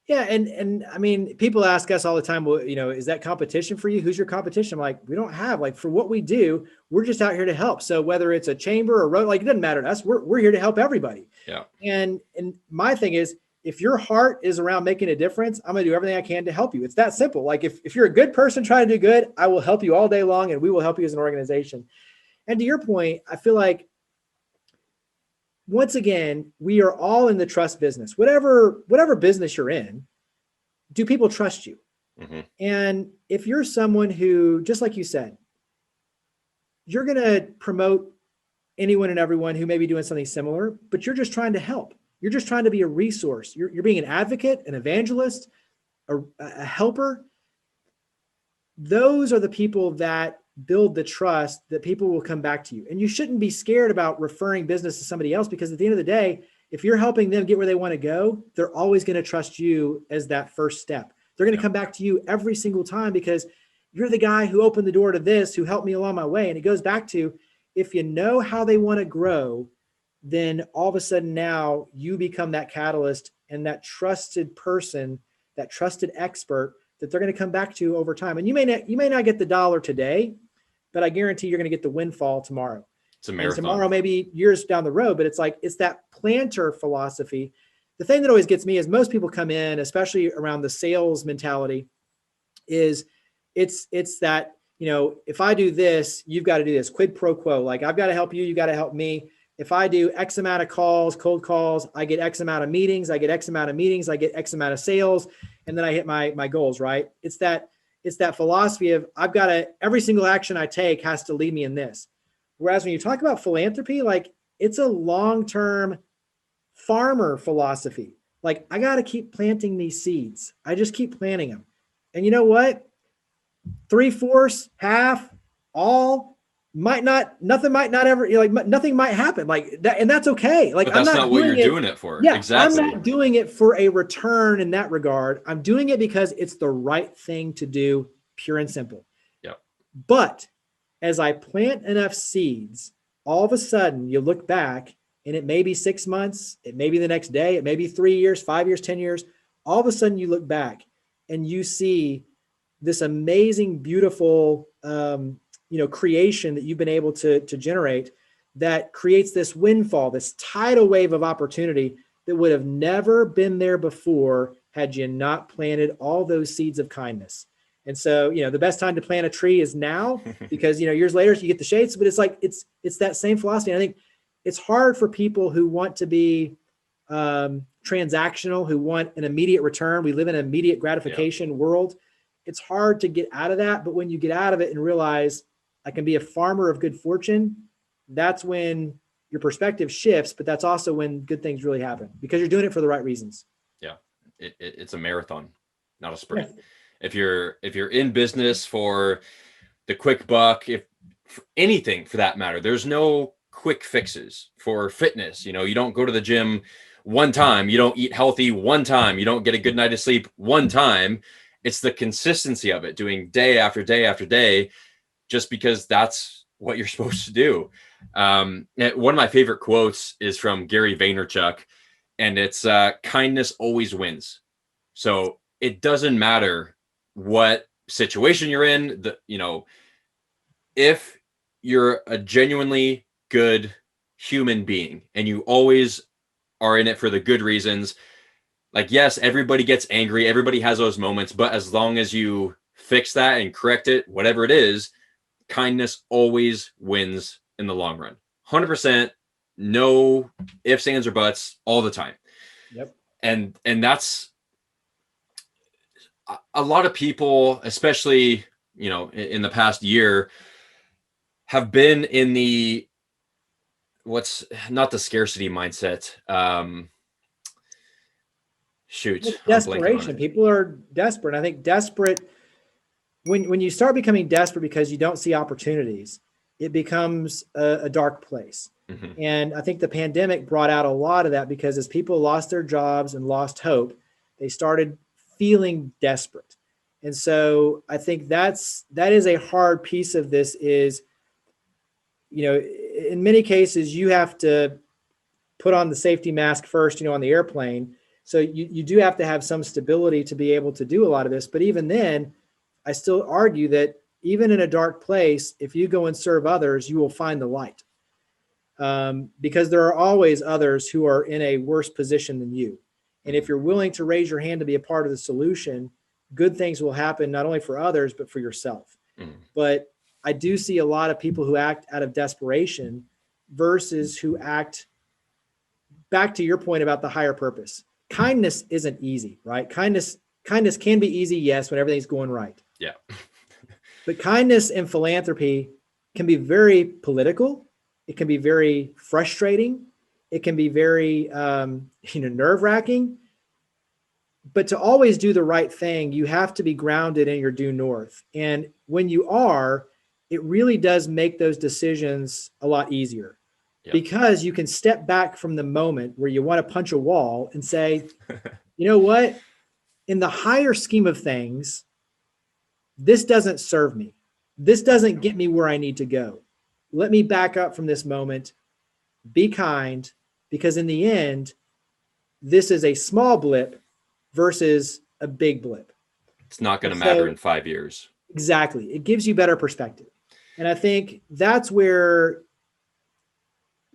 Yeah. And I mean, people ask us all the time, well, you know, is that competition for you? Who's your competition? I'm like, we don't have, like, for what we do, we're just out here to help. So whether it's a chamber or road, like, it doesn't matter to us. We're here to help everybody. Yeah. And my thing is, if your heart is around making a difference, I'm going to do everything I can to help you. It's that simple. Like, if you're a good person trying to do good, I will help you all day long, and we will help you as an organization. And to your point, I feel like, once again, we are all in the trust business. Whatever business you're in, do people trust you? Mm-hmm. And if you're someone who, just like you said, you're going to promote anyone and everyone who may be doing something similar, but you're just trying to help. You're just trying to be a resource. You're being an advocate, an evangelist, a helper. Those are the people that build the trust that people will come back to you. And you shouldn't be scared about referring business to somebody else, because at the end of the day, if you're helping them get where they want to go, they're always going to trust you as that first step. They're going to come back to you every single time because you're the guy who opened the door to this, who helped me along my way. And it goes back to, if you know how they want to grow, then all of a sudden now you become that catalyst and that trusted person, that trusted expert that they're going to come back to over time. And you may not get the dollar today, but I guarantee you're going to get the windfall tomorrow. It's a marathon. And tomorrow, maybe years down the road, but it's like, it's that planter philosophy. The thing that always gets me is most people come in, especially around the sales mentality, is it's that, you know, if I do this, you've got to do this, quid pro quo. Like, I've got to help you, you got to help me. If I do X amount of calls, cold calls, I get X amount of meetings, I get X amount of meetings, I get X amount of sales, and then I hit my goals, right? It's that philosophy of, I've got to, every single action I take has to lead me in this. Whereas when you talk about philanthropy, like, it's a long-term farmer philosophy. Like, I got to keep planting these seeds. I just keep planting them. And you know what? 3/4, half, all nothing might not ever, like, nothing might happen like that. And that's okay. Like, but that's I'm not what you're doing it for. Yeah, exactly. I'm not doing it for a return in that regard. I'm doing it because it's the right thing to do, pure and simple. Yep. But as I plant enough seeds, all of a sudden you look back, and it may be 6 months, it may be the next day, it may be 3 years, 5 years, 10 years. All of a sudden you look back and you see this amazing, beautiful, creation that you've been able to generate that creates this windfall, this tidal wave of opportunity that would have never been there before had you not planted all those seeds of kindness. And so, the best time to plant a tree is now, because, years later you get the shades, but it's like, it's that same philosophy. And I think it's hard for people who want to be transactional, who want an immediate return. We live in an immediate gratification world. It's hard to get out of that. But when you get out of it and realize I can be a farmer of good fortune, that's when your perspective shifts, but that's also when good things really happen, because you're doing it for the right reasons. Yeah. It's a marathon, not a sprint. Yeah. If you're in business for the quick buck, if for anything for that matter, there's no quick fixes for fitness. You don't go to the gym one time, you don't eat healthy one time, you don't get a good night of sleep one time. It's the consistency of it, doing day after day after day, just because that's what you're supposed to do. One of my favorite quotes is from Gary Vaynerchuk, and it's kindness always wins. So it doesn't matter what situation you're in, if you're a genuinely good human being and you always are in it for the good reasons, like, yes, everybody gets angry, everybody has those moments, but as long as you fix that and correct it, whatever it is, kindness always wins in the long run. 100%, no ifs, ands, or buts, all the time. Yep. And that's a lot of people, especially, in the past year, have been in the what's not the scarcity mindset. Desperation. People are desperate. I think desperate, when you start becoming desperate because you don't see opportunities, it becomes a dark place. Mm-hmm. And I think the pandemic brought out a lot of that, because as people lost their jobs and lost hope, they started feeling desperate. And so I think that is a hard piece of this is, in many cases, you have to put on the safety mask first, on the airplane. So you do have to have some stability to be able to do a lot of this. But even then, I still argue that even in a dark place, if you go and serve others, you will find the light. Because there are always others who are in a worse position than you. And if you're willing to raise your hand to be a part of the solution, good things will happen, not only for others, but for yourself. But I do see a lot of people who act out of desperation versus who act, back to your point about the higher purpose. Kindness isn't easy, right? Kindness can be easy, yes, when everything's going right. Yeah. But kindness and philanthropy can be very political. It can be very frustrating. It can be very, nerve-wracking. But to always do the right thing, you have to be grounded in your due north. And when you are, it really does make those decisions a lot easier. Yep. Because you can step back from the moment where you want to punch a wall and say, you know what? In the higher scheme of things, this doesn't serve me. This doesn't get me where I need to go. Let me back up from this moment, be kind, because in the end, this is a small blip versus a big blip. It's not going to matter in 5 years. Exactly. It gives you better perspective. And I think that's where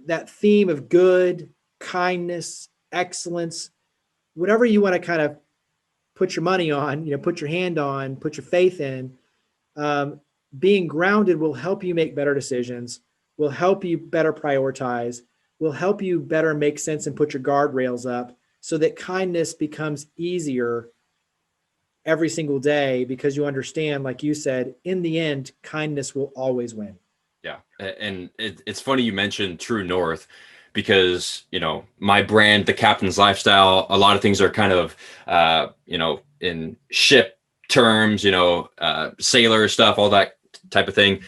that theme of good, kindness, excellence, whatever you want to kind of put your money on, put your hand on, put your faith in, being grounded will help you make better decisions, will help you better prioritize, will help you better make sense and put your guardrails up so that kindness becomes easier every single day, because you understand, like you said, in the end, kindness will always win. Yeah. And it's funny you mentioned True North, because, my brand, the Captain's Lifestyle, a lot of things are kind of, in ship terms, sailor stuff, all that type of thing.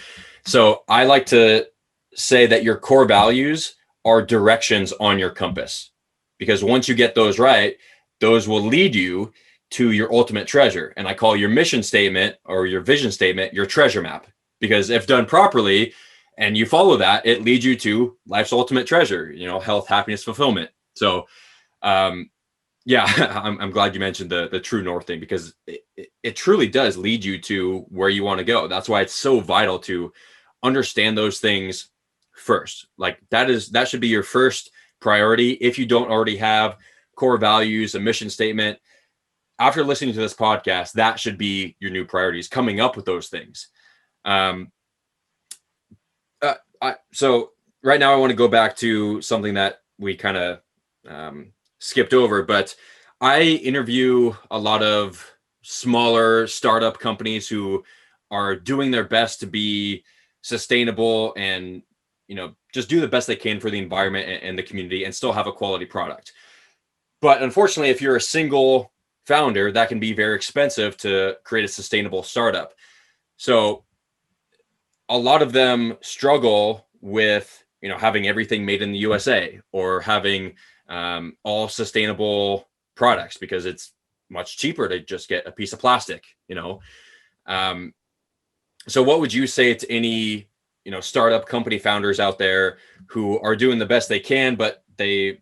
So I like to say that your core values are directions on your compass, because once you get those right, those will lead you to your ultimate treasure. And I call your mission statement or your vision statement your treasure map, because if done properly and you follow that, it leads you to life's ultimate treasure, health, happiness, fulfillment. So, yeah, I'm glad you mentioned the True North thing, because it truly does lead you to where you want to go. That's why it's so vital to understand those things first. Like that should be your first priority. If you don't already have core values, a mission statement, after listening to this podcast, that should be your new priorities, coming up with those things. So right now I want to go back to something that we kind of skipped over, but I interview a lot of smaller startup companies who are doing their best to be sustainable and, just do the best they can for the environment and the community and still have a quality product. But unfortunately, if you're a single founder, that can be very expensive to create a sustainable startup. So a lot of them struggle with, having everything made in the USA or having all sustainable products, because it's much cheaper to just get a piece of plastic, So what would you say to any, startup company founders out there who are doing the best they can, but they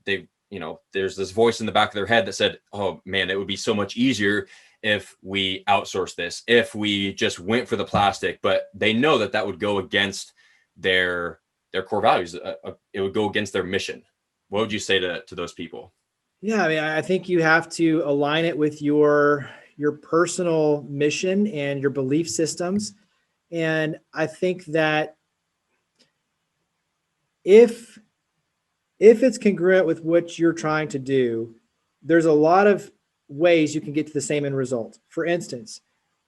there's this voice in the back of their head that said, oh man, it would be so much easier if we outsource this, if we just went for the plastic, but they know that would go against their core values. It would go against their mission. What would you say to those people? Yeah, I mean, I think you have to align it with your your personal mission and your belief systems. And I think that if it's congruent with what you're trying to do, there's a lot of ways you can get to the same end result. For instance,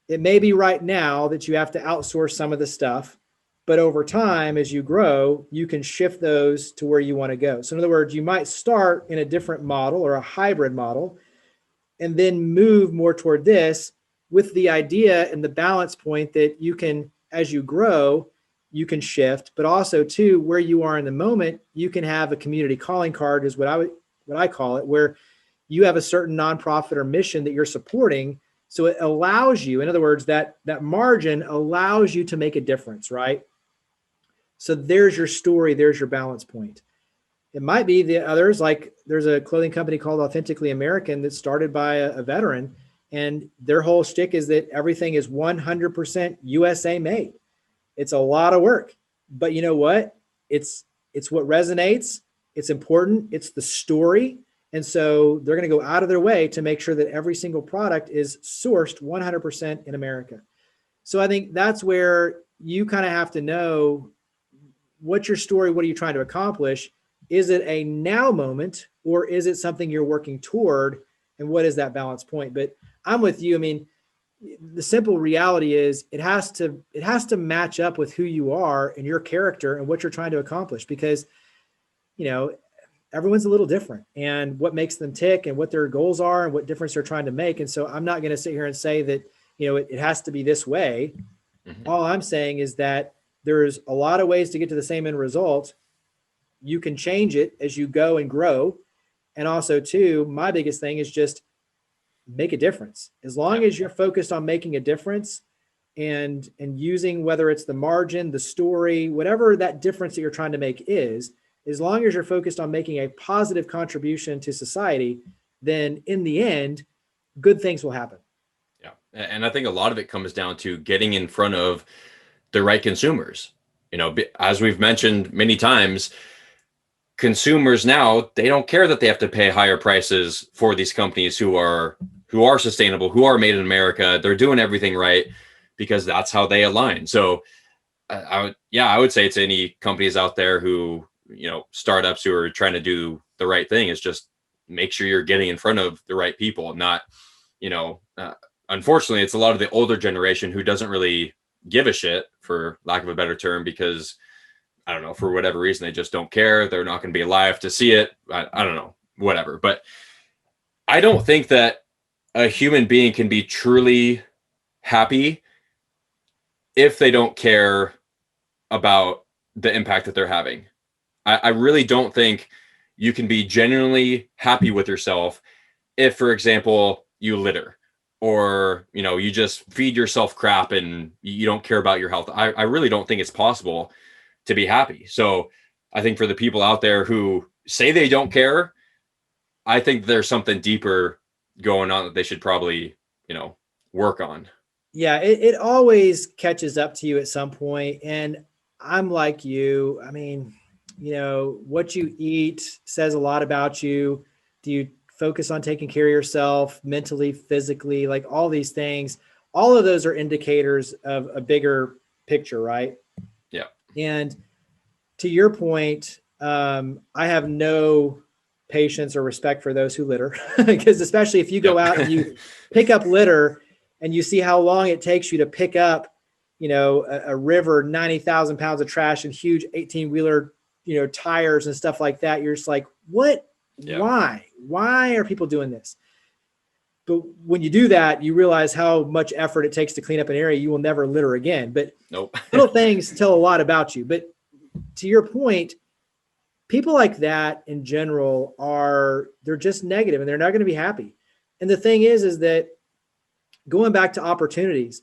it may be right now that you have to outsource some of the stuff, but over time, as you grow, you can shift those to where you want to go. So in other words, you might start in a different model or a hybrid model and then move more toward this with the idea and the balance point that you can, as you grow, you can shift, but also too, where you are in the moment, you can have a community calling card is what I call it, where you have a certain nonprofit or mission that you're supporting. So it allows you, in other words, that margin allows you to make a difference, right? So there's your story, there's your balance point. It might be the others, like there's a clothing company called Authentically American that's started by a veteran, and their whole shtick is that everything is 100% USA made. It's a lot of work, but you know what? It's what resonates. It's important. It's the story. And so they're going to go out of their way to make sure that every single product is sourced 100% in America. So I think that's where you kind of have to know what's your story? What are you trying to accomplish? Is it a now moment or is it something you're working toward? And what is that balance point? But I'm with you. I mean, the simple reality is it has to match up with who you are and your character and what you're trying to accomplish, because, you know, everyone's a little different and what makes them tick and what their goals are and what difference they're trying to make. And so I'm not going to sit here and say that, you know, it has to be this way. Mm-hmm. All I'm saying is that there's a lot of ways to get to the same end result. You can change it as you go and grow. And also too, my biggest thing is just make a difference. As long as you're focused on making a difference and using, whether it's the margin, the story, whatever that difference that you're trying to make is, as long as you're focused on making a positive contribution to society, then in the end, good things will happen. Yeah. And I think a lot of it comes down to getting in front of the right consumers. You know, as we've mentioned many times, consumers now, they don't care that they have to pay higher prices for these companies who are sustainable, who are made in America. They're doing everything right because that's how they align. So I would say it's any companies out there who, you know, startups who are trying to do the right thing, is just make sure you're getting in front of the right people. Not, you know, unfortunately, it's a lot of the older generation who doesn't really give a shit, for lack of a better term, because I don't know, for whatever reason, they just don't care. They're not going to be alive to see it. I don't know, whatever. But I don't think that a human being can be truly happy if they don't care about the impact that they're having. I really don't think you can be genuinely happy with yourself if, for example, you litter, or, you know, you just feed yourself crap and you don't care about your health. I really don't think it's possible to be happy. So I think for the people out there who say they don't care, I think there's something deeper going on that they should probably, you know, work on. Yeah, it always catches up to you at some point. And I'm like you. I mean, you know, what you eat says a lot about you. Do you focus on taking care of yourself mentally, physically, like all these things? All of those are indicators of a bigger picture, right? Yeah. And to your point, I have no patience or respect for those who litter, because especially if you go out and you pick up litter and you see how long it takes you to pick up, you know, a river, 90,000 pounds of trash and huge 18-wheeler, you know, tires and stuff like that. You're just like, what? Yeah. Why are people doing this? But when you do that, you realize how much effort it takes to clean up an area. You will never litter again. But nope. Little things tell a lot about you. But to your point, people like that in general they're just negative and they're not going to be happy. And the thing is that going back to opportunities,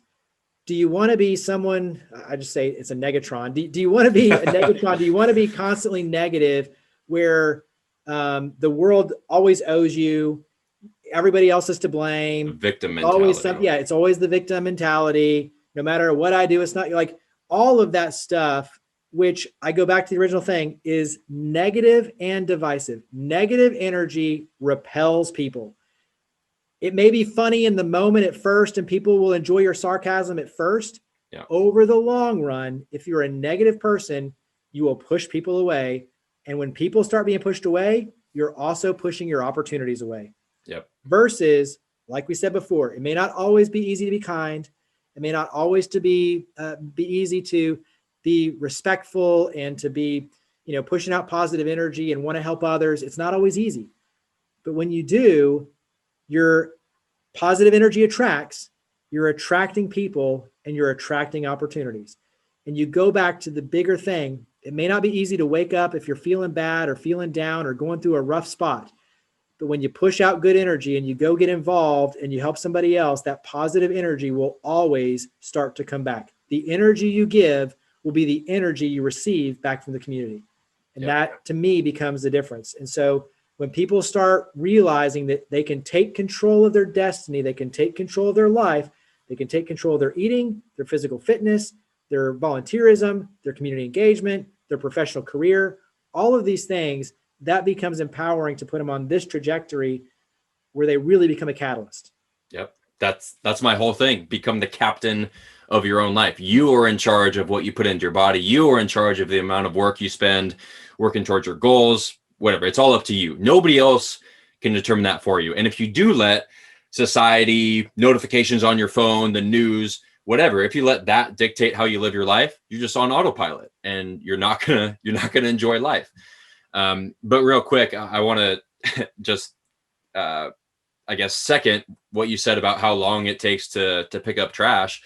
do you want to be someone, I just say it's a negatron. Do you want to be a negatron? Do you want to be constantly negative where the world always owes you, everybody else is to blame? Victim mentality. It's always the victim mentality. No matter what I do, it's not like all of that stuff, which I go back to the original thing, is negative and divisive. Negative energy repels people. It may be funny in the moment at first, and people will enjoy your sarcasm at first. Yeah. Over the long run, if you're a negative person, you will push people away. And when people start being pushed away, you're also pushing your opportunities away. Yep. Versus, like we said before, it may not always be easy to be kind. It may not always to be easy to be respectful and to be, pushing out positive energy and want to help others. It's not always easy. But when you do, your positive energy attracts, you're attracting people and you're attracting opportunities. And you go back to the bigger thing. It may not be easy to wake up if you're feeling bad or feeling down or going through a rough spot. But when you push out good energy and you go get involved and you help somebody else, that positive energy will always start to come back. The energy you give will be the energy you receive back from the community. And that, to me, becomes the difference. And so when people start realizing that they can take control of their destiny, they can take control of their life, they can take control of their eating, their physical fitness, their volunteerism, their community engagement, their professional career, all of these things, that becomes empowering to put them on this trajectory where they really become a catalyst. Yep. That's my whole thing. Become the captain of your own life. You are in charge of what you put into your body. You are in charge of the amount of work you spend working towards your goals, whatever. It's all up to you. Nobody else can determine that for you. And if you do let society, notifications on your phone, the news, whatever, if you let that dictate how you live your life, you're just on autopilot and you're not gonna enjoy life. But real quick, I want to just, I guess, second what you said about how long it takes to pick up trash.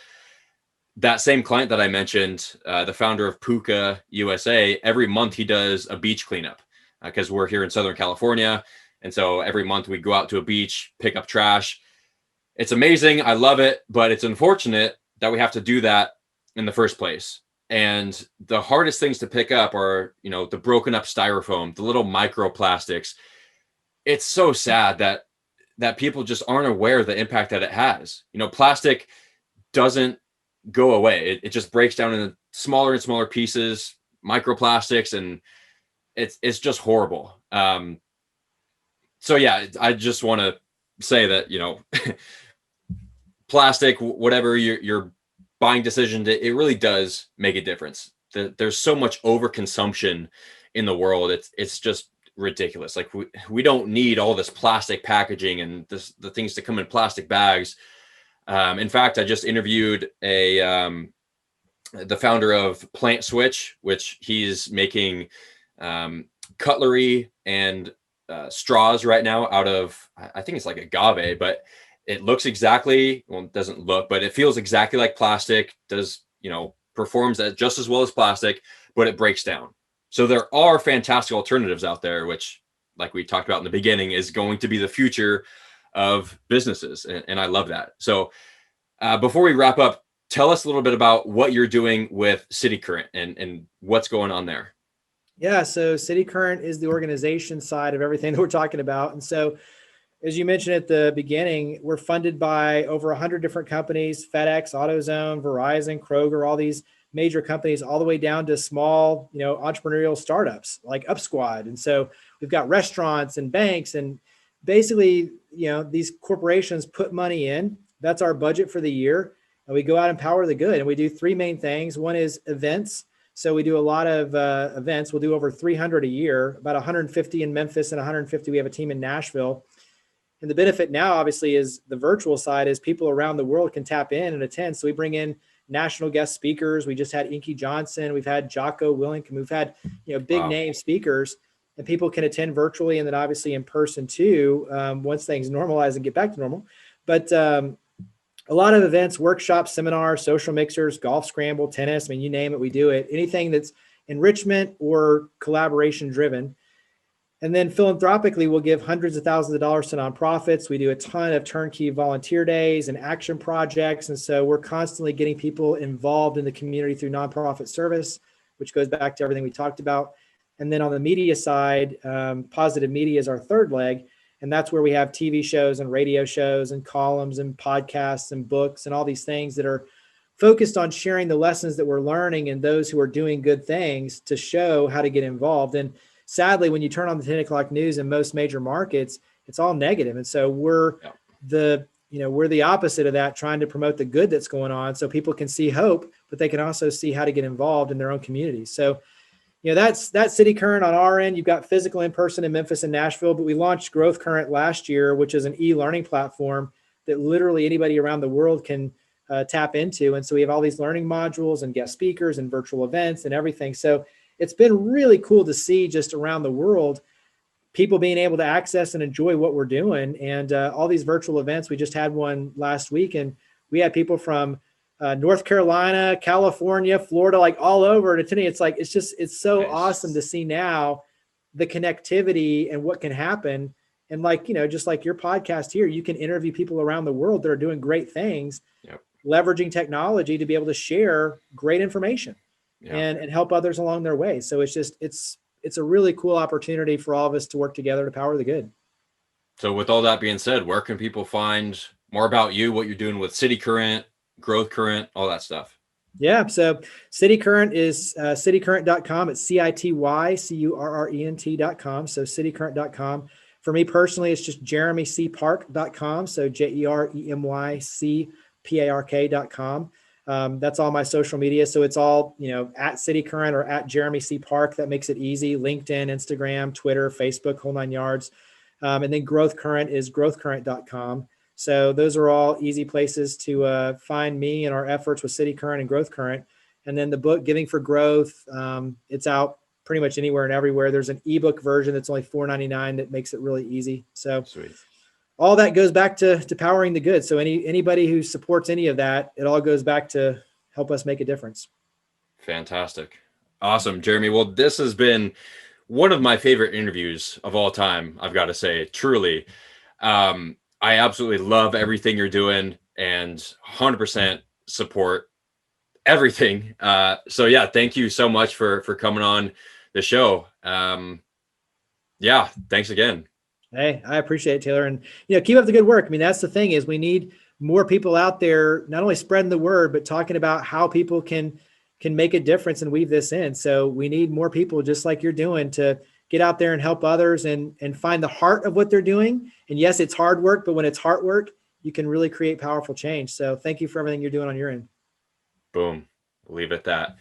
That same client that I mentioned, the founder of Puka USA, every month he does a beach cleanup because we're here in Southern California. And so every month we go out to a beach, pick up trash. It's amazing. I love it, but it's unfortunate that we have to do that in the first place. And the hardest things to pick up are, the broken up styrofoam, the little microplastics. It's so sad that people just aren't aware of the impact that it has. Plastic doesn't go away. It just breaks down into smaller and smaller pieces, microplastics, and it's just horrible. So yeah, I just want to say that, plastic, whatever your buying decision, it really does make a difference. There's so much overconsumption in the world. It's just ridiculous. Like we don't need all this plastic packaging and the things to come in plastic bags. In fact, I just interviewed the founder of Plant Switch, which he's making cutlery and straws right now out of, I think it's like agave, but it looks exactly, well, it doesn't look, but it feels exactly like plastic, performs just as well as plastic, but it breaks down. So there are fantastic alternatives out there, which, like we talked about in the beginning, is going to be the future of businesses. And I love that. So before we wrap up, tell us a little bit about what you're doing with cityCURRENT and what's going on there. Yeah, so cityCURRENT is the organization side of everything that we're talking about. And so, as you mentioned at the beginning, we're funded by over 100 different companies: FedEx, AutoZone, Verizon, Kroger, all these major companies, all the way down to small, entrepreneurial startups like UpSquad. And so we've got restaurants and banks, and basically, these corporations put money in. That's our budget for the year. And we go out and power the good. And we do three main things. One is events. So we do a lot of events. We'll do over 300 a year, about 150 in Memphis and 150. We have a team in Nashville. And the benefit now, obviously, is the virtual side is people around the world can tap in and attend. So we bring in national guest speakers. We just had Inky Johnson. We've had Jocko Willink. We've had, big name speakers, and people can attend virtually and then obviously in person too, once things normalize and get back to normal. But a lot of events, workshops, seminars, social mixers, golf scramble, tennis. You name it, we do it. Anything that's enrichment or collaboration driven. And then philanthropically, we'll give hundreds of thousands of dollars to nonprofits. We do a ton of turnkey volunteer days and action projects. And so we're constantly getting people involved in the community through nonprofit service, which goes back to everything we talked about. And then on the media side, positive media is our third leg. And that's where we have TV shows and radio shows and columns and podcasts and books and all these things that are focused on sharing the lessons that we're learning and those who are doing good things to show how to get involved. And sadly, when you turn on the 10 o'clock news in most major markets, it's all negative. And so we're we're the opposite of that, trying to promote the good that's going on so people can see hope, but they can also see how to get involved in their own communities. So, that's cityCURRENT on our end. You've got physical in person in Memphis and Nashville, but we launched growthCURRENT last year, which is an e-learning platform that literally anybody around the world can tap into. And so we have all these learning modules and guest speakers and virtual events and everything. So it's been really cool to see just around the world, people being able to access and enjoy what we're doing. And all these virtual events, we just had one last week, and we had people from North Carolina, California, Florida, like all over attending. It's like, it's so Nice. awesome to see now the connectivity and what can happen. And like, just like your podcast here, you can interview people around the world that are doing great things, Yep. leveraging technology to be able to share great information and help others along their way. So it's a really cool opportunity for all of us to work together to power the good. So with all that being said, where can people find more about you, what you're doing with cityCURRENT, growthCURRENT, all that stuff? Yeah. So cityCURRENT is citycurrent.com. It's citycurrent.com. So citycurrent.com. For me personally, it's just jeremycpark.com. So jeremycpark.com. That's all my social media. So it's all, at cityCURRENT or at Jeremy C. Park. That makes it easy. LinkedIn, Instagram, Twitter, Facebook, whole 9 yards. And then growthCURRENT is growthcurrent.com. So those are all easy places to find me and our efforts with cityCURRENT and growthCURRENT. And then the book, Giving for Growth, it's out pretty much anywhere and everywhere. There's an ebook version that's only $4.99 that makes it really easy. So Sweet. All that goes back to powering the good. So anybody who supports any of that, it all goes back to help us make a difference. Fantastic. Awesome, Jeremy. Well, this has been one of my favorite interviews of all time, I've got to say, truly. I absolutely love everything you're doing and 100% support everything. So yeah, thank you so much for coming on the show. Yeah, thanks again. Hey, I appreciate it, Taylor. And, keep up the good work. I mean, that's the thing is we need more people out there, not only spreading the word, but talking about how people can make a difference and weave this in. So we need more people just like you're doing to get out there and help others and find the heart of what they're doing. And yes, it's hard work, but when it's hard work, you can really create powerful change. So thank you for everything you're doing on your end. Boom. We'll leave it at that.